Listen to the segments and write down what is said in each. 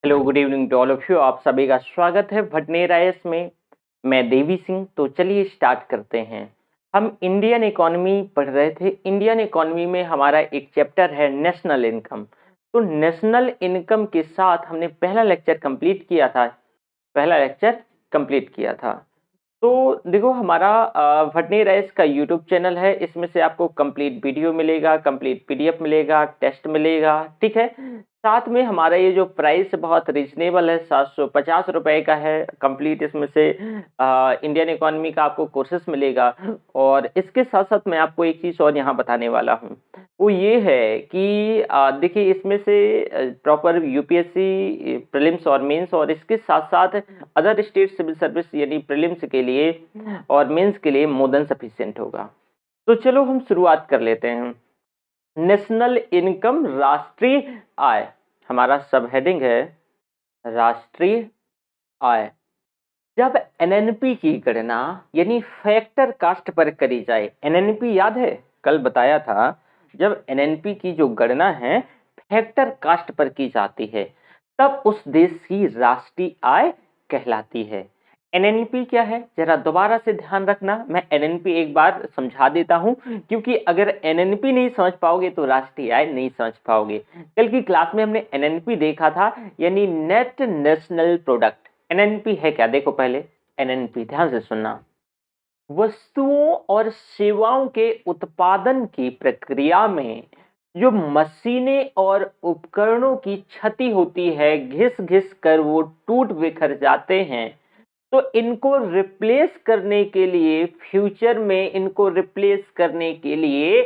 Hello, good evening to all of you. आप सभी का स्वागत है भटनेरा एस में। मैं देवी सिंह। तो चलिए स्टार्ट करते हैं। हम इंडियन इकोनॉमी पढ़ रहे थे। इंडियन इकोनॉमी में हमारा एक चैप्टर है नेशनल इनकम। तो नेशनल इनकम के साथ हमने पहला लेक्चर कंप्लीट किया था। तो देखो, हमारा भटनी राइस का यूट्यूब चैनल है। इसमें से आपको कंप्लीट वीडियो मिलेगा, कंप्लीट पीडीएफ मिलेगा, टेस्ट मिलेगा, ठीक है। साथ में हमारा ये जो प्राइस बहुत रिजनेबल है, 750 रुपए का है। कंप्लीट इसमें से इंडियन इकोनॉमी का आपको कोर्सेस मिलेगा। और इसके साथ साथ मैं आपको एक चीज़ और यहाँ बताने वाला हूँ। वो ये है कि देखिए, इसमें से प्रॉपर यूपीएससी प्रीलिम्स और मेंस, और इसके साथ साथ अदर स्टेट सिविल सर्विस यानी प्रीलिम्स के लिए और मेंस के लिए मोर देन सफिशिएंट होगा। तो चलो हम शुरुआत कर लेते हैं। नेशनल इनकम, राष्ट्रीय आय, हमारा सब हेडिंग है राष्ट्रीय आय। जब एनएनपी की गणना यानी फैक्टर कास्ट पर करी जाए, एनएनपी याद है, कल बताया था। जब एनएनपी की जो गणना है फैक्टर कास्ट पर की जाती है, तब उस देश की राष्ट्रीय आय कहलाती है। एनएनपी क्या है, जरा दोबारा से ध्यान रखना। मैं एनएनपी एक बार समझा देता हूं, क्योंकि अगर एनएनपी नहीं समझ पाओगे तो राष्ट्रीय आय नहीं समझ पाओगे। कल की क्लास में हमने एनएनपी देखा था, यानी नेट नेशनल प्रोडक्ट। एनएनपी है क्या, देखो पहले एनएनपी ध्यान से सुनना। वस्तुओं और सेवाओं के उत्पादन की प्रक्रिया में जो मशीनें और उपकरणों की क्षति होती है, घिस घिस कर वो टूट बिखर जाते हैं, तो इनको रिप्लेस करने के लिए, फ्यूचर में इनको रिप्लेस करने के लिए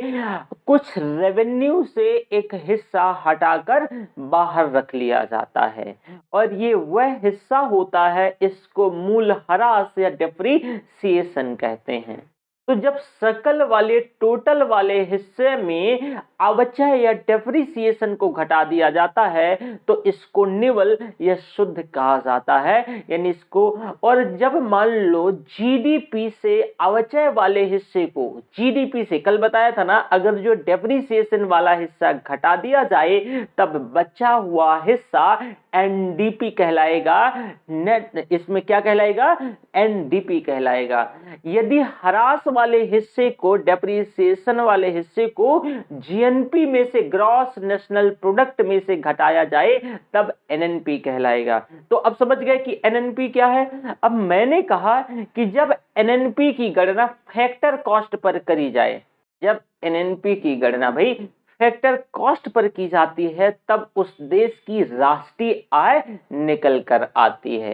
कुछ रेवेन्यू से एक हिस्सा हटाकर बाहर रख लिया जाता है। और ये वह हिस्सा होता है, इसको मूल्यह्रास या डेप्रिसिएशन कहते हैं। तो जब सकल वाले, टोटल वाले हिस्से में अवचय या डेप्रिसिएशन को घटा दिया जाता है, तो इसको निवल या शुद्ध कहा जाता है, यानी इसको। और जब मान लो जीडीपी से अवचय वाले हिस्से को, जीडीपी से कल बताया था ना, अगर जो डेप्रिसिएशन वाला हिस्सा घटा दिया जाए, तब बचा हुआ हिस्सा एनडीपी कहलाएगा। नेट, इसमें क्या कहलाएगा, एनडीपी कहलाएगा। यदि ह्रास वाले हिस्से को, डेप्रिसिएशन वाले हिस्से को जीएनपी में से, ग्रॉस नेशनल प्रोडक्ट में से घटाया जाए, तब एनएनपी कहलाएगा। तो अब समझ गए कि एनएनपी क्या है। अब मैंने कहा कि जब एनएनपी की गणना फैक्टर कॉस्ट पर करी जाए, जब एनएनपी की गणना भाई फैक्टर कॉस्ट पर की जाती है, तब उस देश की राष्ट्रीय आय निकल कर आती है।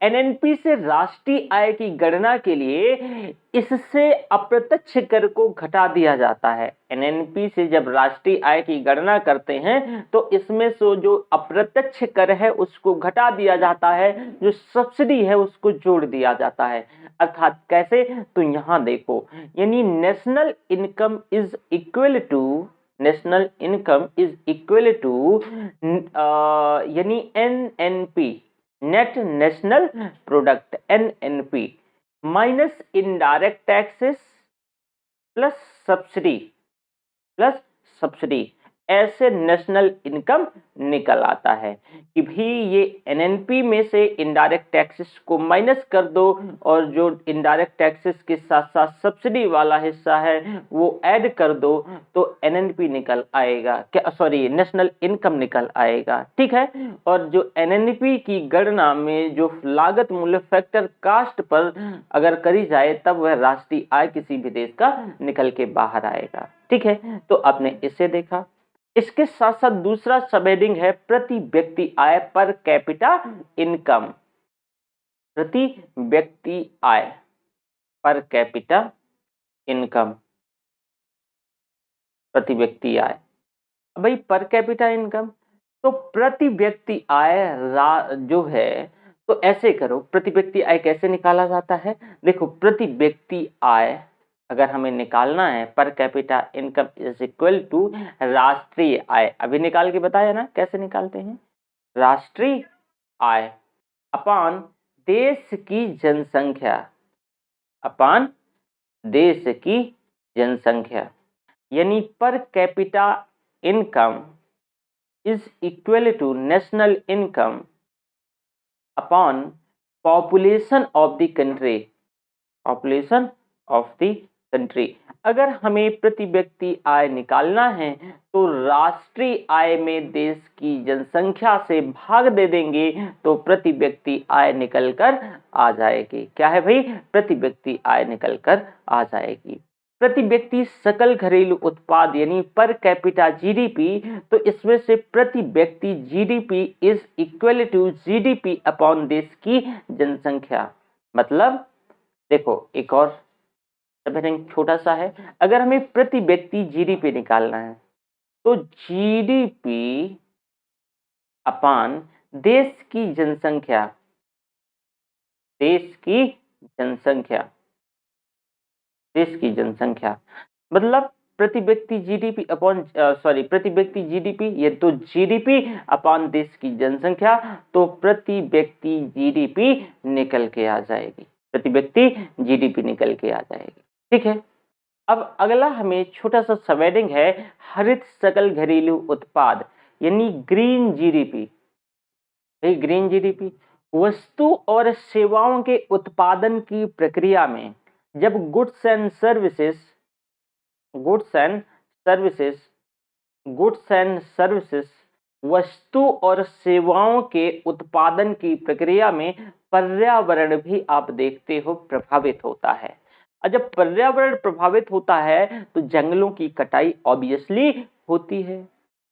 एनएनपी से राष्ट्रीय आय की गणना के लिए इससे अप्रत्यक्ष कर को घटा दिया जाता है। एनएनपी से जब राष्ट्रीय आय की गणना करते हैं, तो इसमें से जो अप्रत्यक्ष कर है उसको घटा दिया जाता है, जो सब्सिडी है उसको जोड़ दिया जाता है। अर्थात कैसे, तो यहां देखो, यानी national income is equal to, national income is equal to यानी NNP, net national product, NNP, minus indirect taxes plus subsidy, plus subsidy, ऐसे नेशनल इनकम निकल आता है। कि भी ये एनएनपी में से इनडायरेक्ट टैक्सेस को माइनस कर दो, और जो इनडायरेक्ट टैक्सेस के साथ साथ सब्सिडी वाला हिस्सा है वो ऐड कर दो, तो एनएनपी निकल आएगा, क्या सॉरी, नेशनल इनकम निकल आएगा, ठीक है। और जो एनएनपी की गणना में जो लागत मूल्य फैक्टर कास्ट पर अगर करी जाए, तब वह राष्ट्रीय आय किसी भी देश का निकल के बाहर आएगा, ठीक है। तो आपने इसे देखा। इसके साथ साथ दूसरा सब हेडिंग है प्रति व्यक्ति आय, पर कैपिटा इनकम। प्रति व्यक्ति आय, पर कैपिटा इनकम, प्रति व्यक्ति आय। भाई पर कैपिटा इनकम, तो प्रति व्यक्ति आय जो है, तो ऐसे करो, प्रति व्यक्ति आय कैसे निकाला जाता है। देखो, प्रति व्यक्ति आय अगर हमें निकालना है, per capita income is equal to राष्ट्रीय आय। अभी निकाल के बताया ना कैसे निकालते हैं। राष्ट्रीय आय अपान देश की जनसंख्या, अपान देश की जनसंख्या, यानी per capita income is equal to national income upon population of the country, population of the country. अगर हमें प्रति व्यक्ति आय निकालना है तो राष्ट्रीय आय में देश की जनसंख्या से भाग दे देंगे तो प्रति व्यक्ति आय निकल कर आ जाएगी। क्या है भाई? प्रति व्यक्ति आय निकल कर आ जाएगी। प्रति व्यक्ति सकल घरेलू उत्पाद यानी पर कैपिटा जीडीपी, तो इसमें से प्रति व्यक्ति GDP is equal to GDP upon देश की जनसंख्या। मतलब देखो एक और छोटा सा है, अगर हमें प्रति व्यक्ति जीडीपी निकालना है तो जीडीपी अपान देश की जनसंख्या, देश की जनसंख्या, देश की जनसंख्या मतलब प्रति व्यक्ति जीडीपी अपॉन प्रति व्यक्ति जीडीपी, ये तो जीडीपी अपॉन देश की जनसंख्या, तो प्रति व्यक्ति जीडीपी निकल के आ जाएगी, प्रति व्यक्ति जीडीपी निकल के आ जाएगी। ठीक है, अब अगला हमें छोटा सा सबहेडिंग है हरित सकल घरेलू उत्पाद यानी ग्रीन जीडीपी। ग्रीन जीडीपी वस्तु और सेवाओं के उत्पादन की प्रक्रिया में जब गुड्स एंड सर्विसेज वस्तु और सेवाओं के उत्पादन की प्रक्रिया में पर्यावरण भी आप देखते हो प्रभावित होता है। और जब पर्यावरण प्रभावित होता है तो जंगलों की कटाई ऑब्वियसली होती है,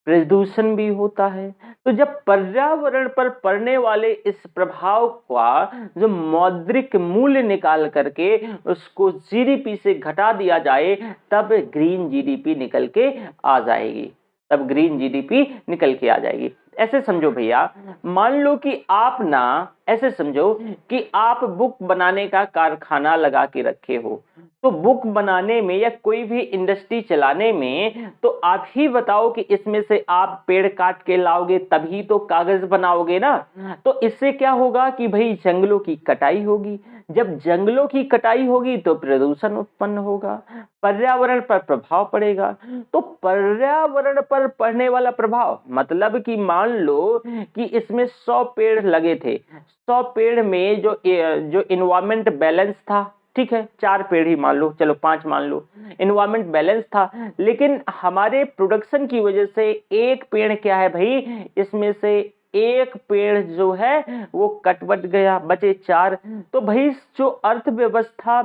प्रदूषण भी होता है। तो जब पर्यावरण पर पड़ने वाले इस प्रभाव का जो मौद्रिक मूल्य निकाल करके उसको जीडीपी से घटा दिया जाए तब ग्रीन जीडीपी निकल के आ जाएगी, तब ग्रीन जीडीपी निकल के आ जाएगी। ऐसे समझो भैया, मान लो कि आप ना, ऐसे समझो कि आप बुक बनाने का कारखाना लगा के रखे हो, तो बुक बनाने में या कोई भी इंडस्ट्री चलाने में तो आप ही बताओ कि इसमें से आप पेड़ काट के लाओगे तभी तो कागज बनाओगे ना। तो इससे क्या होगा कि भाई जंगलों की कटाई होगी, जब जंगलों की कटाई होगी तो प्रदूषण उत्पन्न होगा, पर्यावरण पर प्रभाव पड़ेगा। तो पर्यावरण पर पड़ने वाला प्रभाव मतलब कि मान लो कि इसमें 100 पेड़ लगे थे, 100 पेड़ में जो इन्वायरमेंट बैलेंस था, ठीक है 4 पेड़ ही मान लो, चलो 5 मान लो, इन्वायरमेंट बैलेंस था, लेकिन हमारे प्रोडक्शन की वजह से एक पेड़ क्या है भाई, इसमें से एक पेड़ जो है वो कटवट गया, बचे 4। तो भाई जो अर्थव्यवस्था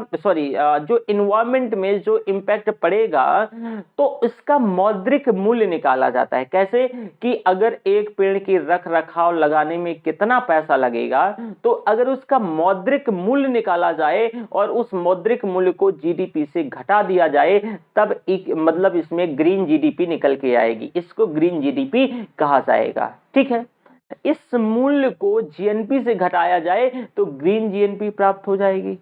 जो इन्वायरमेंट में जो इम्पैक्ट पड़ेगा तो इसका मौद्रिक मूल्य निकाला जाता है। कैसे कि अगर एक पेड़ की रख रखाव लगाने में कितना पैसा लगेगा, तो अगर उसका मौद्रिक मूल्य निकाला जाए और उस मौद्रिक मूल्य को जीडीपी से घटा दिया जाए तब मतलब इसमें ग्रीन जीडीपी निकल के आएगी, इसको ग्रीन जीडीपी कहा जाएगा। ठीक है, इस मूल्य को जीएनपी से घटाया जाए तो ग्रीन जीएनपी प्राप्त हो जाएगी।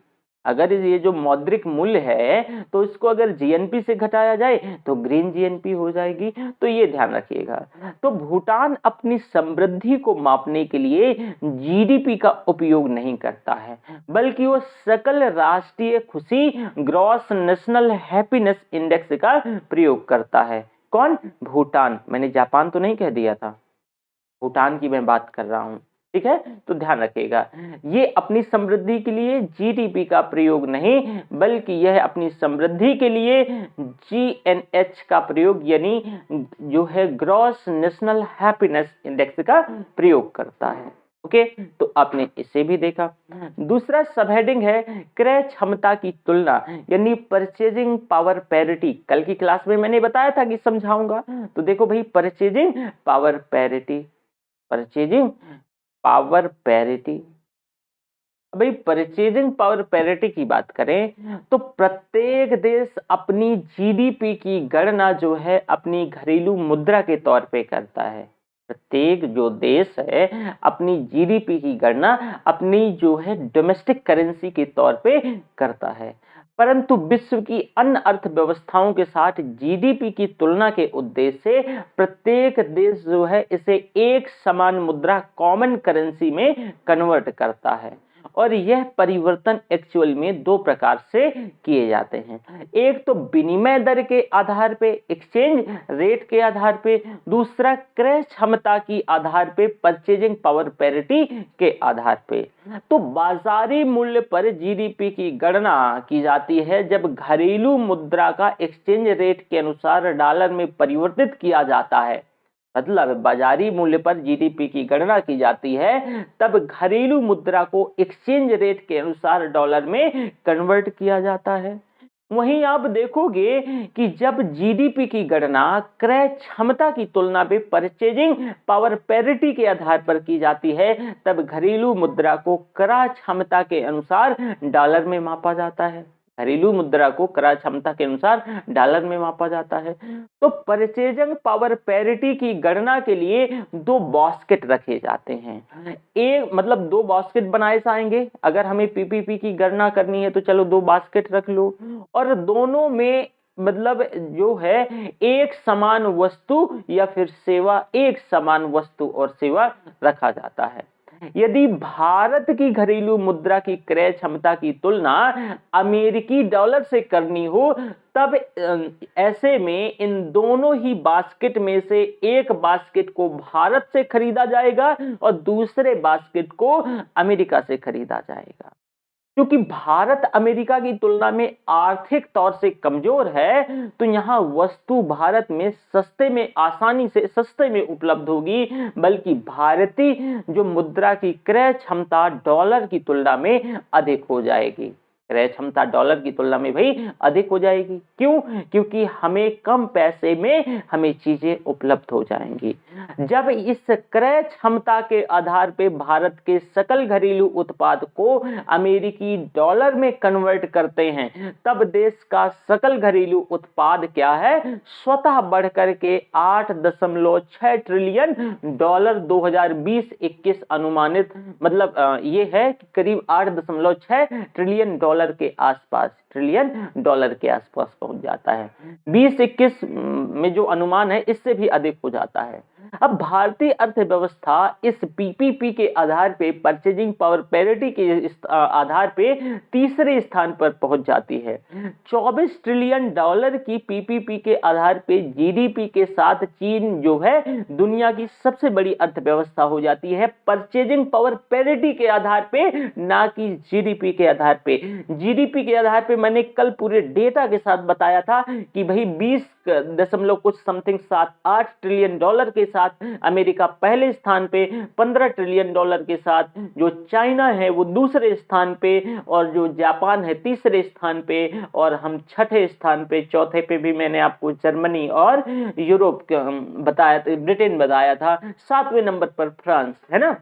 अगर ये जो मौद्रिक मूल्य है तो इसको अगर जीएनपी से घटाया जाए तो ग्रीन जीएनपी हो जाएगी। तो ये ध्यान रखिएगा। तो भूटान अपनी समृद्धि को मापने के लिए जीडीपी का उपयोग नहीं करता है, बल्कि वो सकल राष्ट्रीय खुशी ग्रॉस नेशनल हैप्पीनेस इंडेक्स का प्रयोग करता है। कौन? भूटान। मैंने जापान तो नहीं कह दिया था, भूटान की मैं बात कर रहा हूं। ठीक है, तो ध्यान रखिएगा, ये अपनी समृद्धि के लिए जीडीपी का प्रयोग नहीं, बल्कि यह अपनी समृद्धि के लिए जीएनएच का प्रयोग यानी जो है ग्रॉस नेशनल हैप्पीनेस इंडेक्स का प्रयोग करता है। ओके, तो आपने इसे भी देखा। दूसरा सबहेडिंग है क्रय क्षमता की तुलना यानी परचेजिंग पावर पैरिटी। कल की क्लास में मैंने बताया था कि समझाऊंगा, तो देखो भाई purchasing power parity, purchasing power parity. भाई परचेजिंग पावर पैरिटी की बात करें तो प्रत्येक देश अपनी जीडीपी की गणना जो है अपनी घरेलू मुद्रा के तौर पे करता है। प्रत्येक जो देश है अपनी जीडीपी की गणना अपनी जो है डोमेस्टिक करेंसी के तौर पे करता है, परंतु विश्व की अन्य अर्थव्यवस्थाओं के साथ जीडीपी की तुलना के उद्देश्य से प्रत्येक देश जो है इसे एक समान मुद्रा कॉमन करेंसी में कन्वर्ट करता है और यह परिवर्तन एक्चुअल में दो प्रकार से किए जाते हैं। एक तो विनिमय दर के आधार पे, एक्सचेंज रेट के आधार पे, दूसरा क्रय क्षमता की आधार पे, परचेजिंग पावर पैरिटी के आधार पे। तो बाजारी मूल्य पर जीडीपी की गणना की जाती है जब घरेलू मुद्रा का एक्सचेंज रेट के अनुसार डॉलर में परिवर्तित किया जाता है। मतलब बाजारी मूल्य पर जीडीपी की गणना की जाती है तब घरेलू मुद्रा को एक्सचेंज रेट के अनुसार डॉलर में कन्वर्ट किया जाता है। वहीं आप देखोगे कि जब जीडीपी की गणना क्रय क्षमता की तुलना में परचेजिंग पावर पैरिटी के आधार पर की जाती है तब घरेलू मुद्रा को क्रय क्षमता के अनुसार डॉलर में मापा जाता है। घरेलू मुद्रा को क्रय क्षमता के अनुसार डॉलर में मापा जाता है। तो परचेजिंग पावर पैरिटी की गणना के लिए दो बास्केट रखे जाते हैं। एक मतलब दो बास्केट बनाए जाएंगे। अगर हमें पीपीपी की गणना करनी है तो चलो दो बास्केट रख लो, और दोनों में मतलब जो है एक समान वस्तु या फिर सेवा, एक समान वस्तु और सेवा रखा जाता है। यदि भारत की घरेलू मुद्रा की क्रय क्षमता की तुलना अमेरिकी डॉलर से करनी हो तब ऐसे में इन दोनों ही बास्केट में से एक बास्केट को भारत से खरीदा जाएगा और दूसरे बास्केट को अमेरिका से खरीदा जाएगा। क्योंकि भारत अमेरिका की तुलना में आर्थिक तौर से कमजोर है तो यहाँ वस्तु भारत में आसानी से सस्ते में उपलब्ध होगी, बल्कि भारतीय जो मुद्रा की क्रय क्षमता डॉलर की तुलना में अधिक हो जाएगी। क्रय क्षमता डॉलर की तुलना में भाई अधिक हो जाएगी। क्यों? क्योंकि हमें कम पैसे में हमें चीजें उपलब्ध हो जाएंगी। जब इस क्रय क्षमता के आधार पे भारत के सकल घरेलू उत्पाद को अमेरिकी डॉलर में कन्वर्ट करते हैं तब देश का सकल घरेलू उत्पाद क्या है, स्वतः बढ़कर के 8.6 ट्रिलियन डॉलर 2020-21 अनुमानित, मतलब ये है कि करीब 8.6 ट्रिलियन डॉलर के आसपास, ट्रिलियन डॉलर के आसपास पहुंच जाता है। 2021 में जो अनुमान है इससे भी अधिक हो जाता है। अब भारतीय अर्थव्यवस्था इस पीपीपी के आधार पे, परचेजिंग पावर पैरिटी के आधार पे तीसरे स्थान पर पहुंच जाती है। 24 ट्रिलियन डॉलर की पीपीपी के आधार पे जीडीपी के साथ चीन जो है दुनिया की सबसे बड़ी अर्थव्यवस्था हो जाती है, परचेजिंग पावर पैरिटी के आधार पे, ना कि जीडीपी के आधार पे। जीडीपी के आधार पे मैंने कल पूरे डेटा के साथ बताया था कि भाई 20.78 ट्रिलियन डॉलर के साथ अमेरिका पहले स्थान पे, 15 ट्रिलियन डॉलर के साथ जो चाइना है वो दूसरे स्थान पे, और जो जापान है तीसरे स्थान पे, और हम छठे स्थान पे, चौथे पे भी मैंने आपको जर्मनी और यूरोप बताया, ब्रिटेन बताया था, 7वें नंबर पर फ्रांस है ना।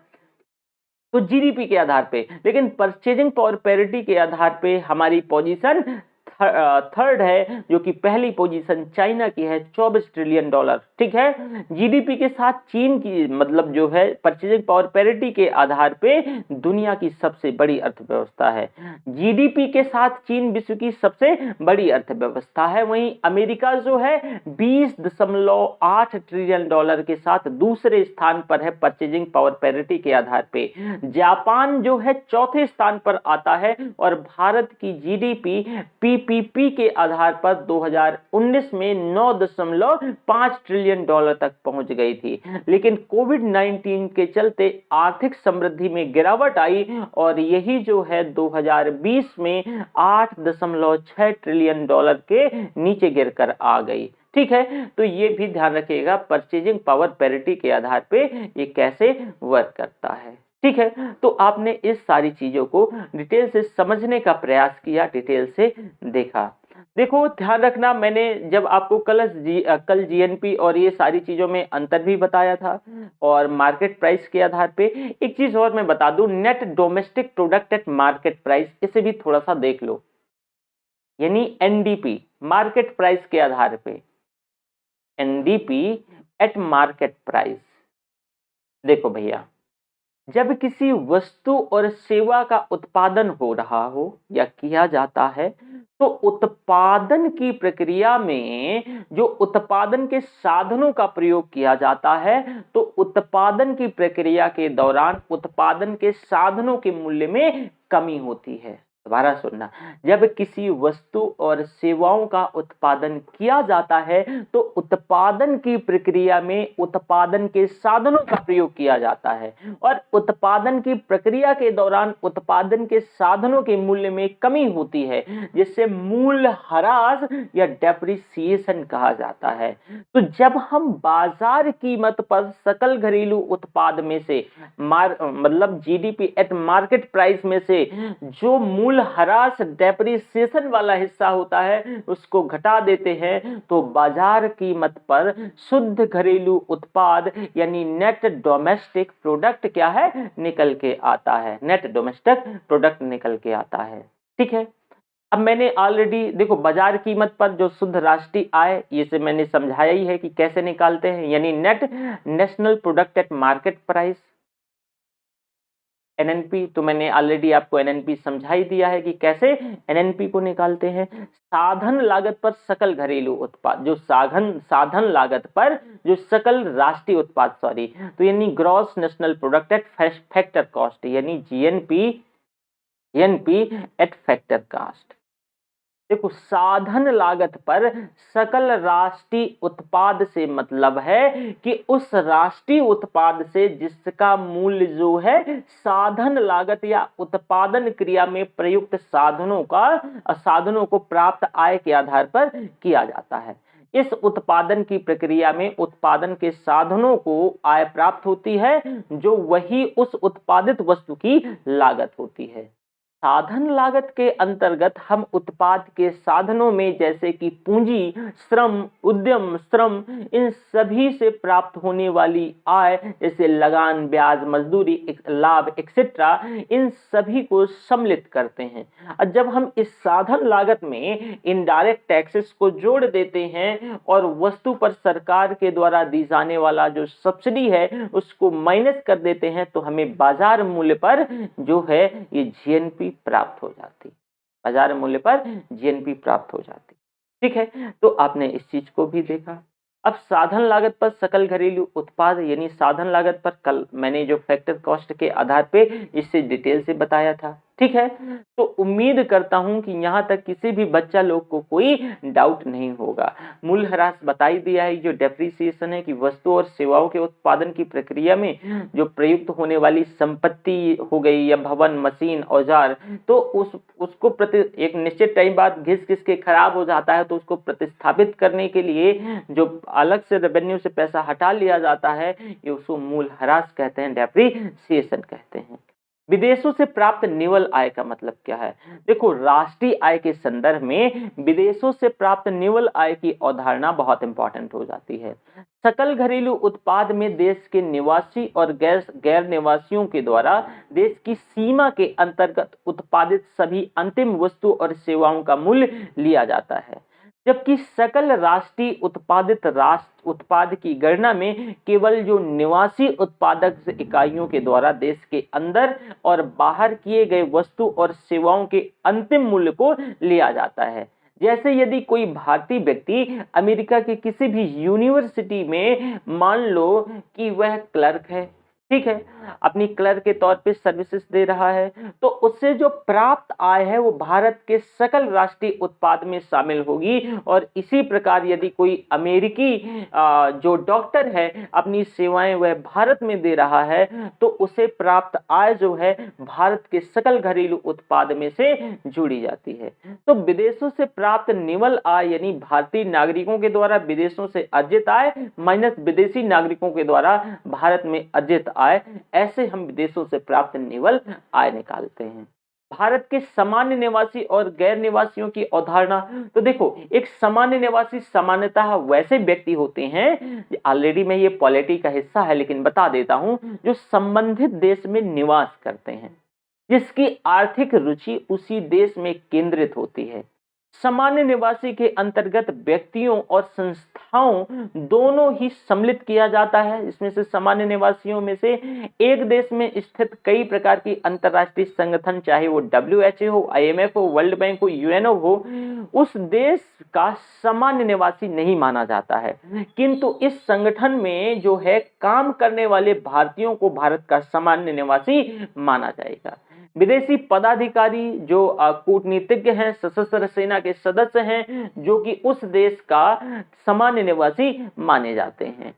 तो जीडीपी के आधार पे, लेकिन परचेजिंग पावर पैरिटी के आधार पे हमारी पोजीशन थर्ड है, जो कि पहली पोजीशन चाइना की है 24 ट्रिलियन डॉलर। ठीक है, जीडीपी के साथ चीन की मतलब जो है परचेजिंग पावर पैरिटी के आधार पे दुनिया की सबसे बड़ी अर्थव्यवस्था है। जीडीपी के साथ चीन विश्व की सबसे बड़ी अर्थव्यवस्था है। वहीं अमेरिका जो है 20.8 ट्रिलियन डॉलर के साथ दूसरे स्थान पर है परचेजिंग पावर पैरिटी के आधार पे। जापान जो है चौथे स्थान पर आता है, और भारत की जीडीपी पीपीपी के आधार पर 2019 में 9.5 ट्रिलियन डॉलर तक पहुंच गई थी। लेकिन कोविड-19 के चलते आर्थिक समृद्धि में गिरावट आई और यही जो है 2020 में 8.6 ट्रिलियन डॉलर के नीचे गिरकर आ गई। ठीक है, तो ये भी ध्यान रखिएगा परचेजिंग पावर पैरिटी के आधार पे ये कैसे वर्क करता है। ठीक है, तो आपने इस सारी चीजों को डिटेल से समझने का प्रयास किया, डिटेल से देखा। देखो ध्यान रखना, मैंने जब आपको कल जीएनपी और ये सारी चीजों में अंतर भी बताया था, और मार्केट प्राइस के आधार पे एक चीज और मैं बता दूं, net domestic product at market price, इसे भी थोड़ा सा देख लो, यानी एनडीपी मार्केट प्राइस के आधार पे, एनडीपी एट मार्केट प्राइस। देखो भैया, जब किसी वस्तु और सेवा का उत्पादन हो रहा हो या किया जाता है तो उत्पादन की प्रक्रिया में जो उत्पादन के साधनों का प्रयोग किया जाता है, तो उत्पादन की प्रक्रिया के दौरान उत्पादन के साधनों के मूल्य में कमी होती है। दोबारा सुनना, जब किसी वस्तु और सेवाओं का उत्पादन किया जाता है तो उत्पादन की प्रक्रिया में उत्पादन के साधनों का प्रयोग किया जाता है और उत्पादन की प्रक्रिया के दौरान उत्पादन के साधनों के मूल्य में कमी होती है, जिससे मूल्यह्रास या डेप्रिसिएशन कहा जाता है। तो जब हम बाजार कीमत पर सकल घरेलू उत्पाद में से मतलब जीडीपी एट मार्केट प्राइस में से जो मूल्यह्रास डेप्रिसिएशन वाला हिस्सा होता है उसको घटा देते हैं, तो बाजार कीमत पर शुद्ध घरेलू उत्पाद यानी नेट डोमेस्टिक प्रोडक्ट क्या है, निकल के आता है। नेट डोमेस्टिक प्रोडक्ट निकल के आता है। ठीक है, अब मैंने ऑलरेडी देखो बाजार कीमत पर जो शुद्ध राष्ट्रीय आय, ये से मैंने समझाया ही है कि कैसे निकालते हैं, यानी net national product at market price, NNP. तो मैंने ऑलरेडी आपको एनएनपी समझा ही दिया है कि कैसे एनएनपी को निकालते हैं। साधन लागत पर सकल घरेलू उत्पाद, जो साधन लागत पर जो सकल राष्ट्रीय उत्पाद तो यानी gross national product at factor cost, यानी जीएनपी एट फैक्टर कॉस्ट। देखो, साधन लागत पर सकल राष्ट्रीय उत्पाद से मतलब है कि उस राष्ट्रीय उत्पाद से जिसका मूल्य जो है साधन लागत या उत्पादन क्रिया में प्रयुक्त साधनों को प्राप्त आय के आधार पर किया जाता है। इस उत्पादन की प्रक्रिया में उत्पादन के साधनों को आय प्राप्त होती है, जो वही उस उत्पादित वस्तु की लागत होती है। साधन लागत के अंतर्गत हम उत्पाद के साधनों में जैसे कि पूंजी, श्रम, उद्यम श्रम, इन सभी से प्राप्त होने वाली आय जैसे लगान, ब्याज, मजदूरी, लाभ एक्सेट्रा, इन सभी को सम्मिलित करते हैं। और जब हम इस साधन लागत में इनडायरेक्ट टैक्सेस को जोड़ देते हैं और वस्तु पर सरकार के द्वारा दी जाने वाला जो सब्सिडी है उसको माइनस कर देते हैं, तो हमें बाजार मूल्य पर जो है ये जीएनपी प्राप्त हो जाती, बाजार मूल्य पर जीएनपी प्राप्त हो जाती। ठीक है, तो आपने इस चीज को भी देखा। अब साधन लागत पर सकल घरेलू उत्पाद यानी साधन लागत पर कल मैंने जो फैक्टर कॉस्ट के आधार पे इससे डिटेल से बताया था। ठीक है, तो उम्मीद करता हूं कि यहां तक किसी भी बच्चा लोग को कोई डाउट नहीं होगा। मूल्यह्रास बता ही दिया है, जो डेप्रिसिएशन है कि वस्तु और सेवाओं के उत्पादन की प्रक्रिया में जो प्रयुक्त होने वाली संपत्ति हो गई या भवन, मशीन, औजार, तो उसको एक निश्चित टाइम बाद घिस के खराब हो जाता है, तो उसको प्रतिस्थापित करने के लिए जो अलग से रेवेन्यू से पैसा हटा लिया जाता है, ये उसको मूल्यह्रास कहते हैं, डेप्रिसिएशन कहते हैं। विदेशों से प्राप्त निव्वल आय का मतलब क्या है? देखो, राष्ट्रीय आय के संदर्भ में विदेशों से प्राप्त निव्वल आय की अवधारणा बहुत इंपॉर्टेंट हो जाती है। सकल घरेलू उत्पाद में देश के निवासी और गैर निवासियों के द्वारा देश की सीमा के अंतर्गत उत्पादित सभी अंतिम वस्तु और सेवाओं का मूल्य लिया जाता है, जबकि सकल राष्ट्रीय उत्पाद की गणना में केवल जो निवासी उत्पादक इकाइयों के द्वारा देश के अंदर और बाहर किए गए वस्तु और सेवाओं के अंतिम मूल्य को लिया जाता है। जैसे यदि कोई भारतीय व्यक्ति अमेरिका के किसी भी यूनिवर्सिटी में मान लो कि वह क्लर्क है, ठीक है, अपनी क्लर्क के तौर पे सर्विसेज दे रहा है, तो उससे जो प्राप्त आय है वो भारत के सकल राष्ट्रीय उत्पाद में शामिल होगी। और इसी प्रकार यदि कोई अमेरिकी जो डॉक्टर है अपनी सेवाएं वह भारत में दे रहा है, तो उसे प्राप्त आय जो है भारत के सकल घरेलू उत्पाद में से जुड़ी जाती है। तो विदेशों से प्राप्त निव्वल आय यानी भारतीय नागरिकों के द्वारा विदेशों से अर्जित आय माइनस विदेशी नागरिकों के द्वारा भारत में अर्जित आय, ऐसे हम विदेशों से प्राप्त निव्वल आय निकालते हैं। भारत के सामान्य निवासी और गैर निवासियों की अवधारणा, तो देखो, एक सामान्य निवासी सामान्यतः वैसे व्यक्ति होते हैं, ऑलरेडी में ये पॉलिटी का हिस्सा है लेकिन बता देता हूं, जो संबंधित देश में निवास करते हैं, जिसकी आर्थिक रुचि उसी देश में केंद्रित होती है। सामान्य निवासी के अंतर्गत व्यक्तियों और संस्था संस्थाओं दोनों ही सम्मिलित किया जाता है। इसमें से सामान्य निवासियों में से एक देश में स्थित कई प्रकार की अंतरराष्ट्रीय संगठन, चाहे वो WHO हो, IMF हो, वर्ल्ड बैंक हो, UNO हो, उस देश का सामान्य निवासी नहीं माना जाता है, किंतु इस संगठन में जो है काम करने वाले भारतीयों को भारत का सामान्य निवासी माना जाएगा। विदेशी पदाधिकारी जो कूटनीतिज्ञ हैं, सशस्त्र सेना के सदस्य हैं, जो कि उस देश का सामान्य निवासी माने जाते हैं,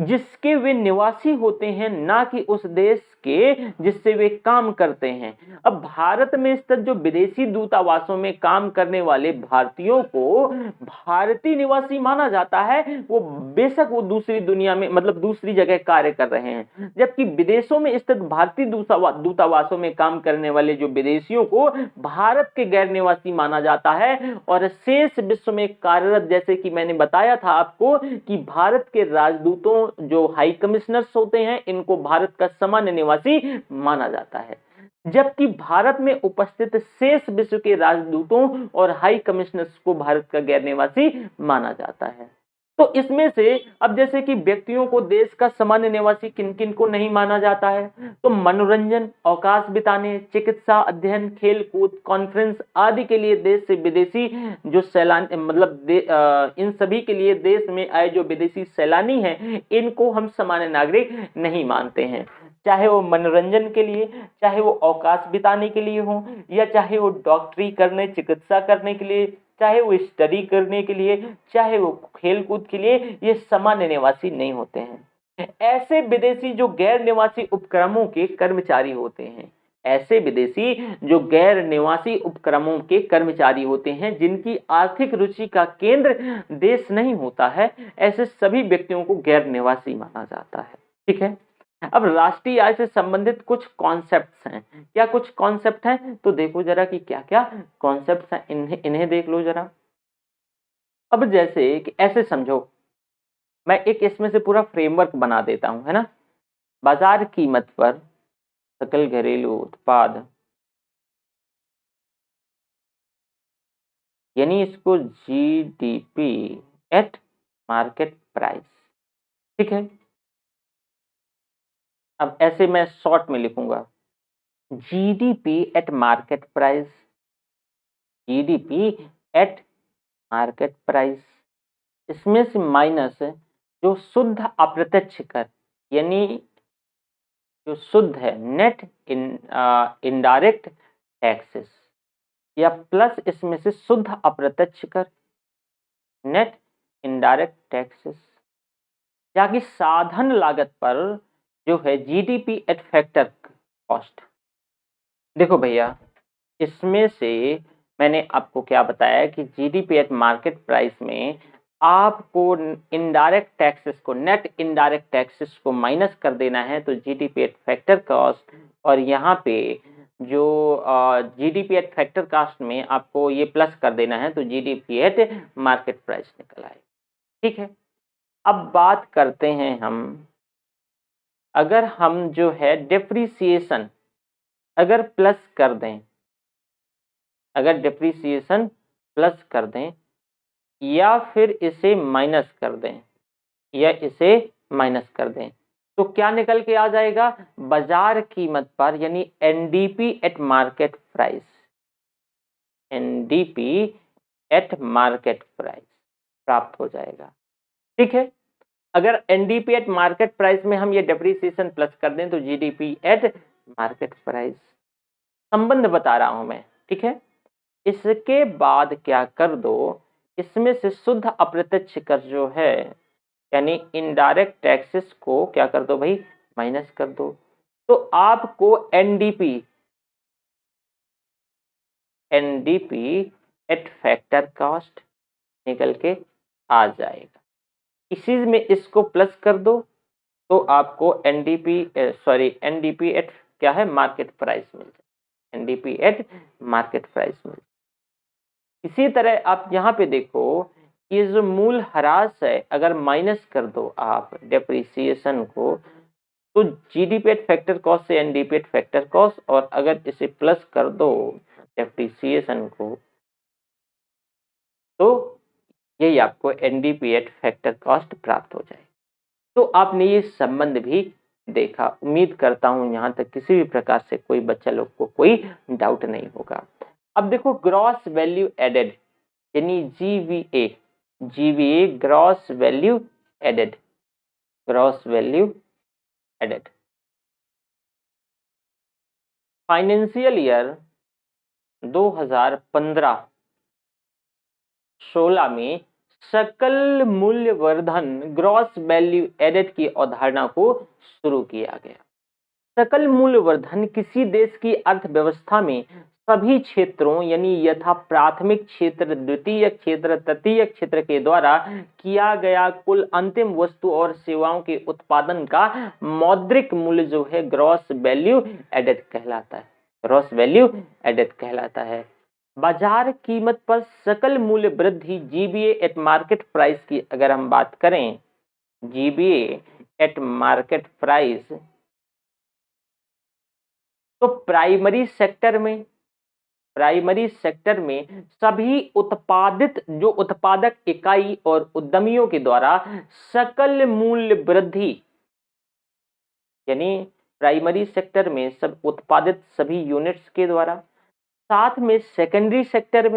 जिसके वे निवासी होते हैं, ना कि उस देश के जिससे वे काम करते हैं। अब भारत में स्थित जो विदेशी दूतावासों में काम करने वाले भारतीयों को भारतीय निवासी माना जाता है, वो बेशक वो दूसरी दुनिया में मतलब दूसरी जगह कार्य कर रहे हैं, जबकि विदेशों में स्थित भारतीय दूतावासों में काम करने वाले जो विदेशियों को भारत के गैर निवासी माना जाता है। और शेष विश्व में कार्यरत, जैसे कि मैंने बताया था आपको कि भारत के राजदूतों जो हाई कमिश्नर्स होते हैं, इनको भारत का सामान्य निवासी माना जाता है, जबकि भारत में उपस्थित शेष विश्व के राजदूतों और हाई कमिश्नर्स को भारत का गैर निवासी माना जाता है। तो इसमें से अब जैसे कि व्यक्तियों को देश का सामान्य निवासी किन किन को नहीं माना जाता है, तो मनोरंजन, अवकाश बिताने, चिकित्सा, अध्ययन, खेल कूद, कॉन्फ्रेंस आदि के लिए देश से विदेशी जो सैलानी मतलब इन सभी के लिए देश में आए जो विदेशी सैलानी हैं, इनको हम सामान्य नागरिक नहीं मानते हैं। चाहे वो मनोरंजन के लिए, चाहे वो अवकाश बिताने के लिए हो, या चाहे वो डॉक्टरी करने, चिकित्सा करने के लिए, चाहे वो स्टडी करने के लिए, चाहे वो खेल कूद के लिए, ये सामान्य निवासी नहीं होते हैं। ऐसे विदेशी जो गैर निवासी उपक्रमों के कर्मचारी होते हैं, ऐसे विदेशी जो गैर निवासी उपक्रमों के कर्मचारी होते हैं, जिनकी आर्थिक रुचि का केंद्र देश नहीं होता है, ऐसे सभी व्यक्तियों को गैर निवासी माना जाता है। ठीक है। अब राष्ट्रीय आय से संबंधित कुछ कॉन्सेप्ट्स हैं। क्या कुछ कॉन्सेप्ट हैं? तो देखो जरा कि क्या क्या कॉन्सेप्ट्स हैं, इन्हें देख लो जरा। अब जैसे कि ऐसे समझो, मैं एक इसमें से पूरा फ्रेमवर्क बना देता हूं, है ना। बाजार कीमत पर सकल घरेलू उत्पाद, यानी इसको GDP एट मार्केट प्राइस। ठीक है। अब ऐसे मैं शॉर्ट में लिखूंगा GDP eight market price, GDP eight market price. इसमें से माइनस जो शुद्ध अप्रत्यक्ष कर, यानी जो शुद्ध है नेट इनडायरेक्ट टैक्सेस, या प्लस इसमें से शुद्ध अप्रत्यक्ष कर नेट इनडायरेक्ट टैक्सेस, जाकि साधन लागत पर जो है GDP एट फैक्टर कॉस्ट। देखो भैया, इसमें से मैंने आपको क्या बताया कि GDP एट मार्केट प्राइस में आपको इनडायरेक्ट टैक्सेस को, नेट इनडायरेक्ट टैक्सेस को माइनस कर देना है, तो GDP एट फैक्टर कॉस्ट, और यहाँ पे जो GDP एट फैक्टर कॉस्ट में आपको ये प्लस कर देना है, तो GDP एट मार्केट प्राइस निकल आए। ठीक है। अब बात करते हैं हम, अगर हम जो है डिप्रिसिएशन अगर प्लस कर दें, अगर डिप्रिसिएशन प्लस कर दें या फिर इसे माइनस कर दें, या इसे माइनस कर दें, तो क्या निकल के आ जाएगा? बाजार कीमत पर, यानी NDP eight market price, NDP eight market price प्राप्त हो जाएगा। ठीक है। अगर NDP एट मार्केट प्राइस में हम ये डिप्रिसिएशन प्लस कर दें, तो GDP एट मार्केट प्राइस। संबंध बता रहा हूं मैं। ठीक है। इसके बाद क्या कर दो, इसमें से शुद्ध अप्रत्यक्ष कर जो है, यानी इनडायरेक्ट टैक्सेस को क्या कर दो भाई? माइनस कर दो। तो आपको NDP एट फैक्टर कॉस्ट निकल के आ जाएगा। इसी में इसको प्लस कर दो, तो आपको NDP एट क्या है? मार्केट प्राइस मिल जाए, NDP एट मार्केट प्राइस मिल जाए। इसी तरह आप यहाँ पे देखो, ये जो मूल ह्रास है, अगर माइनस कर दो आप डेप्रिसिएशन को, तो GDP एट फैक्टर कॉस्ट से NDP एट फैक्टर कॉस्ट, और अगर इसे प्लस कर दो डेप्रिसिएशन को, तो यही आपको एनडीपी एट फैक्टर कॉस्ट प्राप्त हो जाए। तो आपने ये संबंध भी देखा। उम्मीद करता हूं यहां तक किसी भी प्रकार से कोई बच्चा लोग को कोई डाउट नहीं होगा। अब देखो ग्रॉस वैल्यू एडेड यानी GVA, GVA gross value added, gross value added financial year 2015-16 में सकल मूल्यवर्धन ग्रॉस वैल्यू एडेड की अवधारणा को शुरू किया गया। सकल मूल्यवर्धन किसी देश की अर्थव्यवस्था में सभी क्षेत्रों यानी यथा प्राथमिक क्षेत्र, द्वितीय क्षेत्र, तृतीय क्षेत्र के द्वारा किया गया कुल अंतिम वस्तु और सेवाओं के उत्पादन का मौद्रिक मूल्य जो है ग्रॉस वैल्यू एडेड कहलाता है, ग्रॉस वैल्यू एडेड कहलाता है। बाजार कीमत पर सकल मूल्य वृद्धि जीबीए एट मार्केट प्राइस की अगर हम बात करें, जीबीए एट मार्केट प्राइस, तो प्राइमरी सेक्टर में सभी उत्पादित जो उत्पादक इकाई और उद्यमियों के द्वारा सकल मूल्य वृद्धि, यानी प्राइमरी सेक्टर में सब उत्पादित सभी यूनिट्स के द्वारा, साथ में सेकेंडरी सेक्टर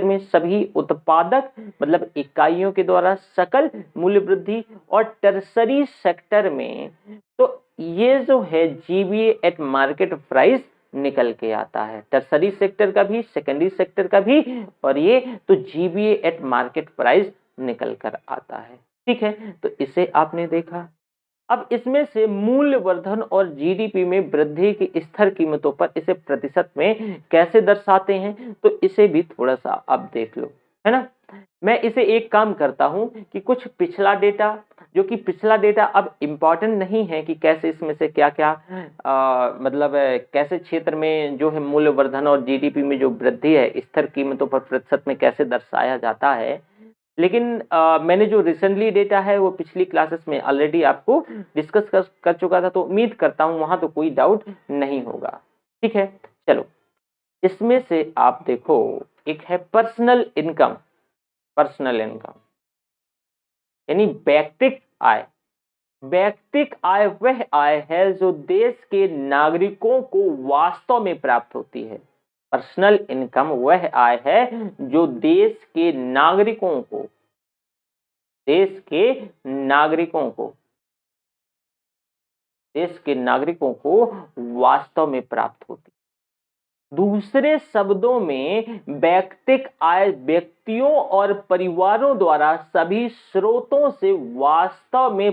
में सभी उत्पादक मतलब इकाइयों के द्वारा सकल मूल्य वृद्धि, और टर्सरी सेक्टर में तो ये जो है जीबीए एट मार्केट प्राइस निकल के आता है, टर्सरी सेक्टर का भी सेकेंडरी सेक्टर का भी, और ये तो जीबीए एट मार्केट प्राइस निकल कर आता है। ठीक है, तो इसे आपने देखा। अब इसमें से मूल्यवर्धन और जीडीपी में वृद्धि की स्थिर कीमतों पर इसे प्रतिशत में कैसे दर्शाते हैं, तो इसे भी थोड़ा सा आप देख लो, है ना। मैं इसे एक काम करता हूं कि कुछ पिछला डेटा, जो कि पिछला डेटा अब इम्पॉर्टेंट नहीं है कि कैसे इसमें से क्या क्या मतलब कैसे क्षेत्र में जो है मूल्यवर्धन और जीडीपी में जो वृद्धि है स्थिर कीमतों पर प्रतिशत में कैसे दर्शाया जाता है, लेकिन मैंने जो रिसेंटली डेटा है वो पिछली क्लासेस में ऑलरेडी आपको डिस्कस कर चुका था, तो उम्मीद करता हूं वहां तो कोई डाउट नहीं होगा। ठीक है, चलो इसमें से आप देखो, एक है पर्सनल इनकम, पर्सनल इनकम यानी व्यक्तिगत आय। व्यक्तिगत आय वह आय है जो देश के नागरिकों को वास्तव में प्राप्त होती है। पर्सनल इनकम वह आय है जो देश के नागरिकों को, देश के नागरिकों को, देश के नागरिकों को वास्तव में प्राप्त होती है। दूसरे शब्दों में व्यक्तिगत आय व्यक्तियों और परिवारों द्वारा सभी स्रोतों से वास्तव में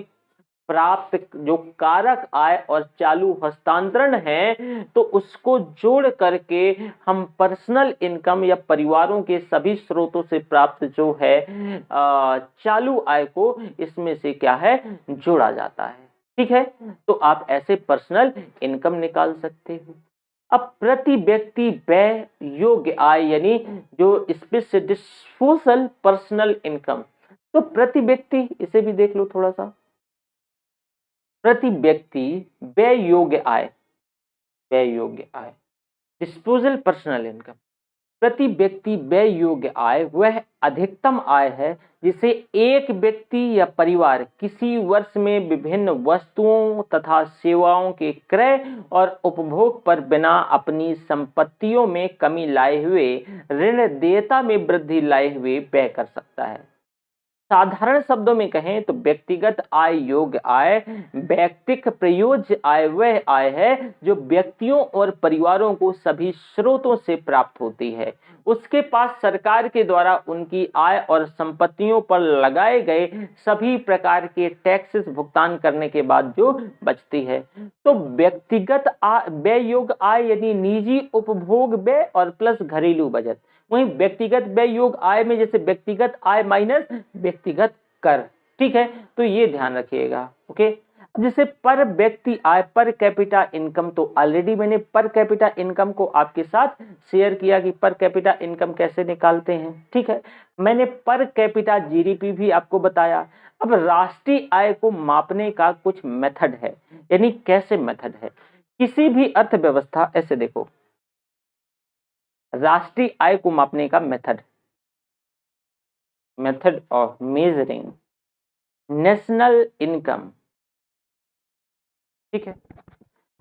प्राप्त जो कारक आय और चालू हस्तांतरण है, तो उसको जोड़ करके हम पर्सनल इनकम या परिवारों के सभी स्रोतों से प्राप्त जो है चालू आय को इसमें से क्या है जोड़ा जाता है। ठीक है, तो आप ऐसे पर्सनल इनकम निकाल सकते हो। अब प्रति व्यक्ति व्यय योग्य आय यानी जो डिस्पोजल पर्सनल इनकम, तो प्रति व्यक्ति इसे भी देख लो थोड़ा सा। प्रति व्यक्ति व्यय योग्य आय, व्यय योग्य आय डिस्पोजल पर्सनल इनकम, प्रति व्यक्ति व्यय योग्य आय वह अधिकतम आय है जिसे एक व्यक्ति या परिवार किसी वर्ष में विभिन्न वस्तुओं तथा सेवाओं के क्रय और उपभोग पर बिना अपनी संपत्तियों में कमी लाए हुए ऋण देयता में वृद्धि लाए हुए व्यय कर सकता है। साधारण शब्दों में कहें तो व्यक्तिगत आय योग्य आय, व्यक्तिगत प्रयोज्य आय वह आय है जो व्यक्तियों और परिवारों को सभी स्रोतों से प्राप्त होती है, उसके पास सरकार के द्वारा उनकी आय और संपत्तियों पर लगाए गए सभी प्रकार के टैक्सेस भुगतान करने के बाद जो बचती है। तो व्यक्तिगत व्यय योग्य आय यानी निजी उपभोग व्यय और प्लस घरेलू बजट। वहीं व्यक्तिगत व्यय योग्य आय में जैसे व्यक्तिगत आय माइनस व्यक्तिगत कर। ठीक है, तो ये ध्यान रखिएगा। ओके, जैसे पर व्यक्ति आय पर कैपिटा इनकम, तो ऑलरेडी मैंने पर कैपिटा इनकम को आपके साथ शेयर किया कि पर कैपिटा इनकम कैसे निकालते हैं। ठीक है, मैंने पर कैपिटा जीडीपी भी आपको बताया। अब राष्ट्रीय आय को मापने का कुछ मेथड है, यानी कैसे मेथड है किसी भी अर्थव्यवस्था, ऐसे देखो राष्ट्रीय आय को मापने का method, method of measuring national income. ठीक है,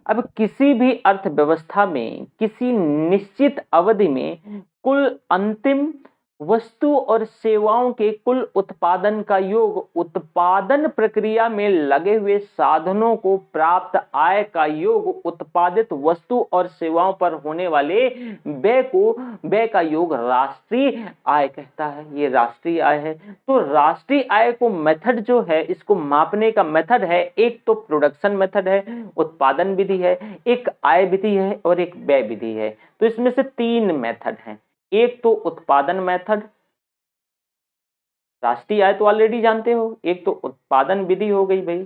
अब किसी भी अर्थव्यवस्था में किसी निश्चित अवधि में कुल अंतिम वस्तु और सेवाओं के कुल उत्पादन का योग उत्पादन प्रक्रिया में लगे हुए साधनों को प्राप्त आय का योग उत्पादित वस्तु और सेवाओं पर होने वाले व्यय का योग राष्ट्रीय आय कहता है। ये राष्ट्रीय आय है। तो राष्ट्रीय आय को मेथड जो है, इसको मापने का मेथड है, एक तो प्रोडक्शन मेथड है, उत्पादन विधि है, एक आय विधि है और एक व्यय विधि है। तो इसमें से 3 मेथड हैं। एक तो उत्पादन मेथड, राष्ट्रीय आय तो ऑलरेडी जानते हो, एक तो उत्पादन विधि हो गई भाई,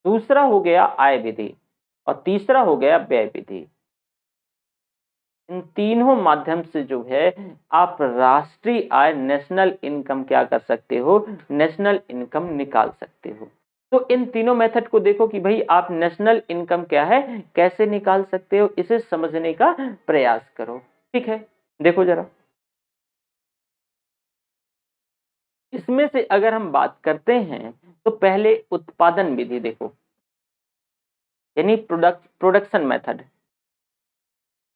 दूसरा हो गया आय विधि और तीसरा हो गया व्यय विधि। इन तीनों माध्यम से जो है आप राष्ट्रीय आय नेशनल इनकम क्या कर सकते हो, नेशनल इनकम निकाल सकते हो। तो इन तीनों मेथड को देखो कि भाई आप नेशनल इनकम क्या है कैसे निकाल सकते हो, इसे समझने का प्रयास करो। ठीक है, देखो जरा, इसमें से अगर हम बात करते हैं तो पहले उत्पादन विधि देखो, यानी प्रोडक्शन मेथड।